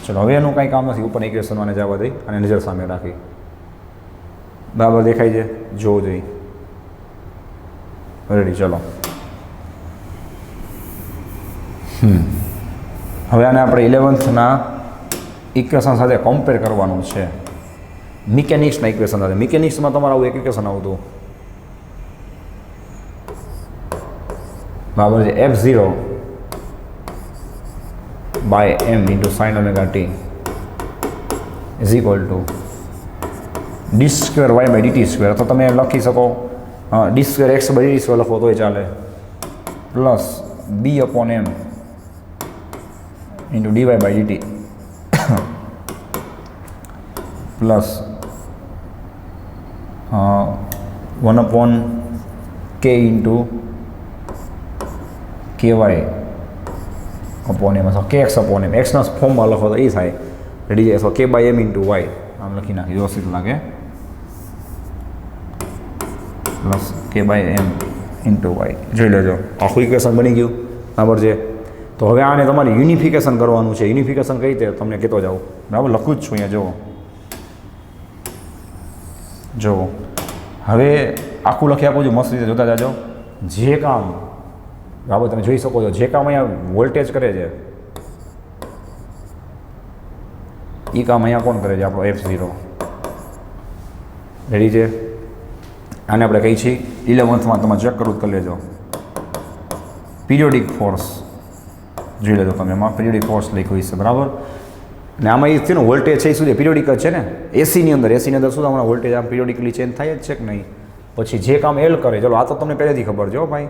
ચલો હવે એનું કાંઈ કામ નથી, ઉપર ઇક્વેશનમાં જવા દઈ અને નજર સામે રાખી. બરાબર દેખાય છે? જોવું જોઈએ. રેડી? ચલો હવે આને આપણે 11thના ઇક્વેશન સાથે કમ્પેર કરવાનું છે. મિકેનિક્સના ઇક્વેશન સાથે. મિકેનિક્સમાં તમારે આવું એક ઇક્વેશન આવતું. બરાબર છે? f0/m into sin ωt is equal two d2y/dt². તો તમે લખી શકો d2x/dt² લખો તોય ચાલે, plus b/m into dy/dt plus 1/k into ky/m અથવા kx/m. એક્સના ફોર્મમાં લખો તો એ થાય. રેડી છે. અથવા કે બાય એમ ઇન્ટુ વાય આમ લખી નાખી વ્યવસ્થિત લાગે, પ્લસ કે બાય એમ ઇન્ટુ વાય. જોઈ લેજો આખું ઇક્વેશન બની ગયું, બરાબર છે. તો હવે આને તમારે યુનિફિકેશન કરવાનું છે. યુનિફિકેશન કઈ રીતે તમને કહેતો જાઉં, બરાબર, લખું જ છું અહીંયા. જુઓ હવે આખું લખી આપું છું, મસ્ત રીતે જોતા જાજો. જે કામ, બરાબર, તમે જોઈ શકો છો, જે કામ અહીંયા વોલ્ટેજ કરે છે એ કામ અહીંયા કોણ કરે છે, આપણો F0. રેડી છે. આને આપણે કહીએ છીએ 11th તમે ચેક કરવું કરી લેજો, પીરિયોડિક ફોર્સ. જોઈ લેજો તમે, એમાં પીરિયોડિક ફોર્સ લખ્યું છે, બરાબર. ને આમાં એ છે ને વોલ્ટેજ છે એ સુધી પીરિયોડિક જ છે ને. એસીની અંદર શું હમણાં વોલ્ટેજ આમ પીરિયોડિકલી ચેન્જ થાય જ છે કે નહીં. પછી જે કામ એલ કરે, ચલો આ તો તમને પહેલેથી ખબર છે ભાઈ.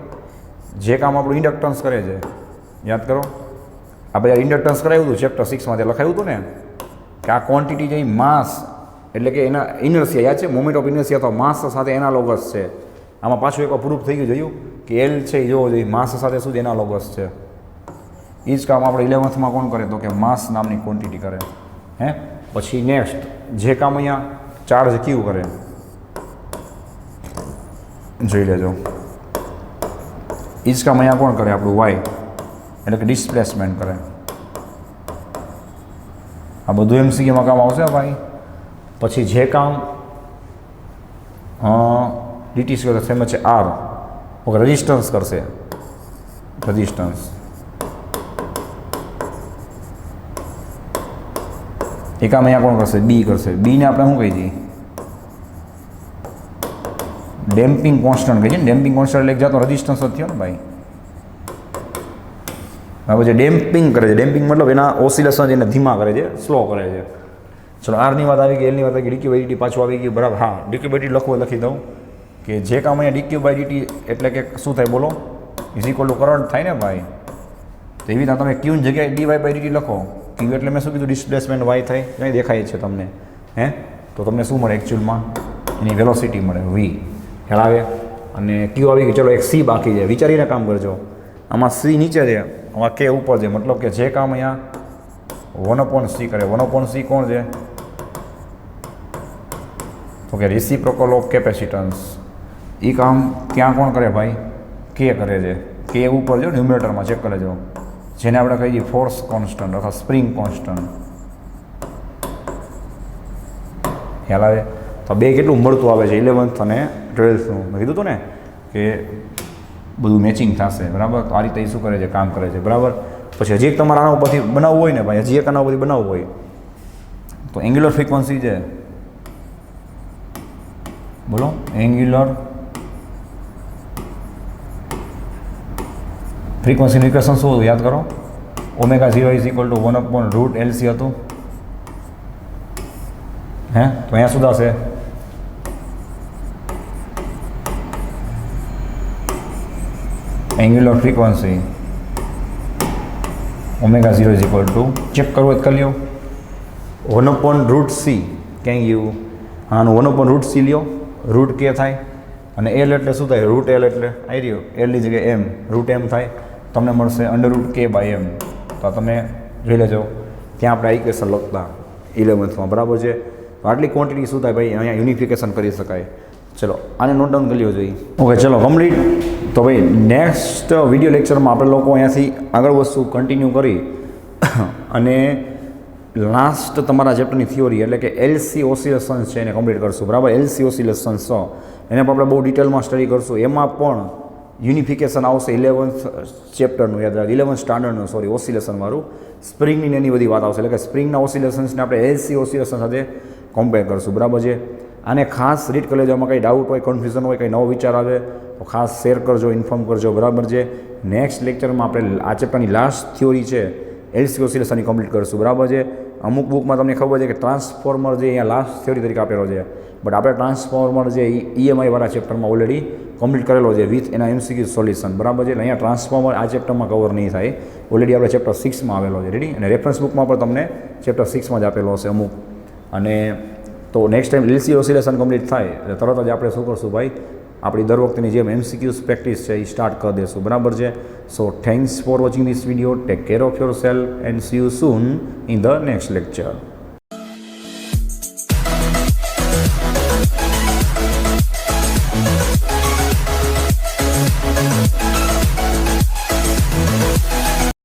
જે કામ આપણું ઇન્ડક્ટન્સ કરે છે, યાદ કરો, આપણે યાર ઇન્ડક્ટન્સ કરાવ્યું હતું ચેપ્ટર 6માં, તે લખાયું હતું ને કે આ ક્વોન્ટિટી જે માસ એટલે કે એના ઇનર્શિયા, યાદ છે, મોમેન્ટ ઓફ ઇનર્શિયા તો માસ સાથે એનાલોગસ છે. આમાં પાછું એકવાર પ્રૂફ થઈ ગયું, જોયું કે એલ છે એ જોવો જોઈએ માસ સાથે શું એનાલોગસ છે. એ જ કામ આપણે 11th કોણ કરે તો કે માસ નામની ક્વોન્ટિટી કરે. હે, પછી નેક્સ્ટ જે કામ અહીંયા ચાર્જ ક્યુ કરે, જોઈ લેજો. એ જ કામ અહીંયા કોણ કરે, આપણું વાય એટલે કે ડિસ્પ્લેસમેન્ટ કરે. આ બધું એમસીક્યુમાં કામ આવશે ભાઈ. પછી જે કામ ડીટી સ્ક્વેર ફેમસ છે આર, ઓકે, રેઝિસ્ટન્સ કરશે, રેઝિસ્ટન્સ. એ કામ અહીંયા કોણ કરશે, બી કરશે. બીને આપણે શું કહી દઈએ, ડેમ્પિંગ કોન્સ્ટન્ટ કહીએ ને. ડેમ્પિંગ કોન્સ્ટન્ટ એટલે એક જાતનો રેઝિસ્ટન્સ જ થયો ને ભાઈ. હવે જે ડેમ્પિંગ કરે છે, ડેમ્પિંગ મતલબ એના ઓસિલેશન એને ધીમા કરે છે, સ્લો કરે છે. ચલો આરની વાત આવી ગઈ, એલની વાત આવી ગઈ, ડીક્યુ બાય ડીટી પાછું આવી ગયું, બરાબર. હા, ડીક્યુ બાય ડીટી લખી દઉં કે જે કામ અહીંયા ડીક્યુ બાય ડીટી એટલે કે શું થાય બોલો, ઇઝ ઇક્વલ ટુ કરંટ થાય ને ભાઈ. તો એવી રીતના તમે ક્યુની જગ્યાએ ડી વાય બાય ડીટી લખો. ક્યુ એટલે મેં શું કીધું, ડિસ્પ્લેસમેન્ટ વાય થાય, કંઈ દેખાય છે તમને. હે, તો તમને શું મળે એકચ્યુઅલમાં, એની વેલોસિટી મળે વી, ખ્યાલ આવે. અને ક્યુ આવી ગઈ, ચલો એક સી બાકી છે, વિચારીને કામ કરજો. આમાં સી નીચે છે, આમાં કે ઉપર છે, મતલબ કે જે કામ અહીંયા 1/c કરે. 1/c કોણ છે, તો કે રેસિપ્રોકલ ઓફ કેપેસિટન્સ. એ કામ ક્યાં કોણ કરે ભાઈ, કે કરે છે. કે ઉપર જો ન્યુમરેટરમાં ચેક કરી લેજો, જેને આપણે કહીએ ફોર્સ કોન્સ્ટન્ટ અથવા સ્પ્રિંગ કોન્સ્ટન્ટ. ખ્યાલ આવે. તો બે કેટલું મળતું આવે છે 11th અને 12thનું. મેં કીધું હતું ને કે બધું મેચિંગ થશે, બરાબર. તો આ રીતે શું કરે છે, કામ કરે છે, બરાબર. પછી હજી એક તમારે આના ઉપરથી બનાવવું હોય ને ભાઈ, હજી એક આના ઉપરથી બનાવવું હોય તો એંગ્યુલર ફ્રીક્વન્સી છે, બોલો, એંગ્યુલર ફ્રીક્વન્સીનું ઇક્વેશન શું હતું યાદ કરો. ω0 ઇઝ ઇક્વલ ટુ 1/√LC હતું. હે, તો અહીંયા શું થશે, angular frequency ω0 is equal to, check કરવો કરી લ્યો, 1/√C. ક્યાંય ગયું, આનું 1/√C લ્યો, રૂટ કે થાય, અને એલ એટલે શું થાય, રૂટ એલ એટલે આવી રહ્યો, એલની જગ્યાએ એમ, રૂટ એમ થાય, તમને મળશે √k/m. તો તમે જોઈ લેજો, ત્યાં આપણે આ ઇક્વેશન લખતા 11th બરાબર છે. તો આટલી ક્વોન્ટિટી શું થાય ભાઈ, અહીંયા યુનિફિકેશન કરી શકાય. ચલો આને નોટ ડાઉન કરી લ્યો જોઈએ. ઓકે, ચલો કમ્પ્લીટ. તો ભાઈ નેક્સ્ટ વિડીયો લેક્ચરમાં આપણે લોકો અહીંયાથી આગળ વસ્તુ કન્ટિન્યુ કરી અને લાસ્ટ તમારા ચેપ્ટરની થિયોરી એટલે કે એલસી ઓસિલેશન્સ છે એને કમ્પ્લીટ કરશું, બરાબર. એલસી ઓસિલેશન્સ છો એને પણ આપણે બહુ ડિટેલમાં સ્ટડી કરશું. એમાં પણ યુનિફિકેશન આવશે 11th ચેપ્ટરનું, યાદ રાખજો, 11th સ્ટાન્ડર્ડનું, સોરી, ઓસિલેશનવાળું. સ્પ્રિંગની એની બધી વાત આવશે, એટલે કે સ્પ્રિંગના ઓસિલેશન્સને આપણે એલસી ઓસિલેશન સાથે કમ્પેર કરશું, બરાબર છે. આને ખાસ રીડ કરી લેજો. આમાં કંઈ ડાઉટ હોય, કન્ફ્યુઝન હોય, કંઈ નવો વિચાર આવે તો ખાસ શેર કરજો, ઇન્ફોર્મ કરજો, બરાબર છે. નેક્સ્ટ લેક્ચરમાં આપણે આ ચેપ્ટરની લાસ્ટ થિયોરી છે એલસી ઓસિલેશનની કમ્પ્લીટ કરશું, બરાબર છે. અમુક બુકમાં તમને ખબર છે કે ટ્રાન્સફોર્મર જે અહીંયા લાસ્ટ થિયોરી તરીકે આપેલો છે, બટ આપણે ટ્રાન્સફોર્મર જે ઈએમઆઈવાળા ચેપ્ટરમાં ઓલરેડી કમ્પ્લીટ કરેલો છે વિથ એના એમસીક્યુ સોલ્યુશન, બરાબર છે. એટલે અહીંયા ટ્રાન્સફોર્મર આ ચેપ્ટરમાં કવર નહીં થાય, ઓલરેડી આપણે ચેપ્ટર 6માં આવેલો છે, રેડી. અને રેફરન્સ બુકમાં પણ તમને ચેપ્ટર 6માં જ આપેલો હશે અમુક. અને તો next time LC oscillation complete થાય એટલે તરત જ આપણે શું કરશું ભાઈ, આપણી દર વખતની જેમ એમસીક્યુઝ પ્રેક્ટિસ છે એ સ્ટાર્ટ કરી દઈશું, બરાબર છે. સો thanks for watching this video. Take care of your self and C you soon in the next lecture.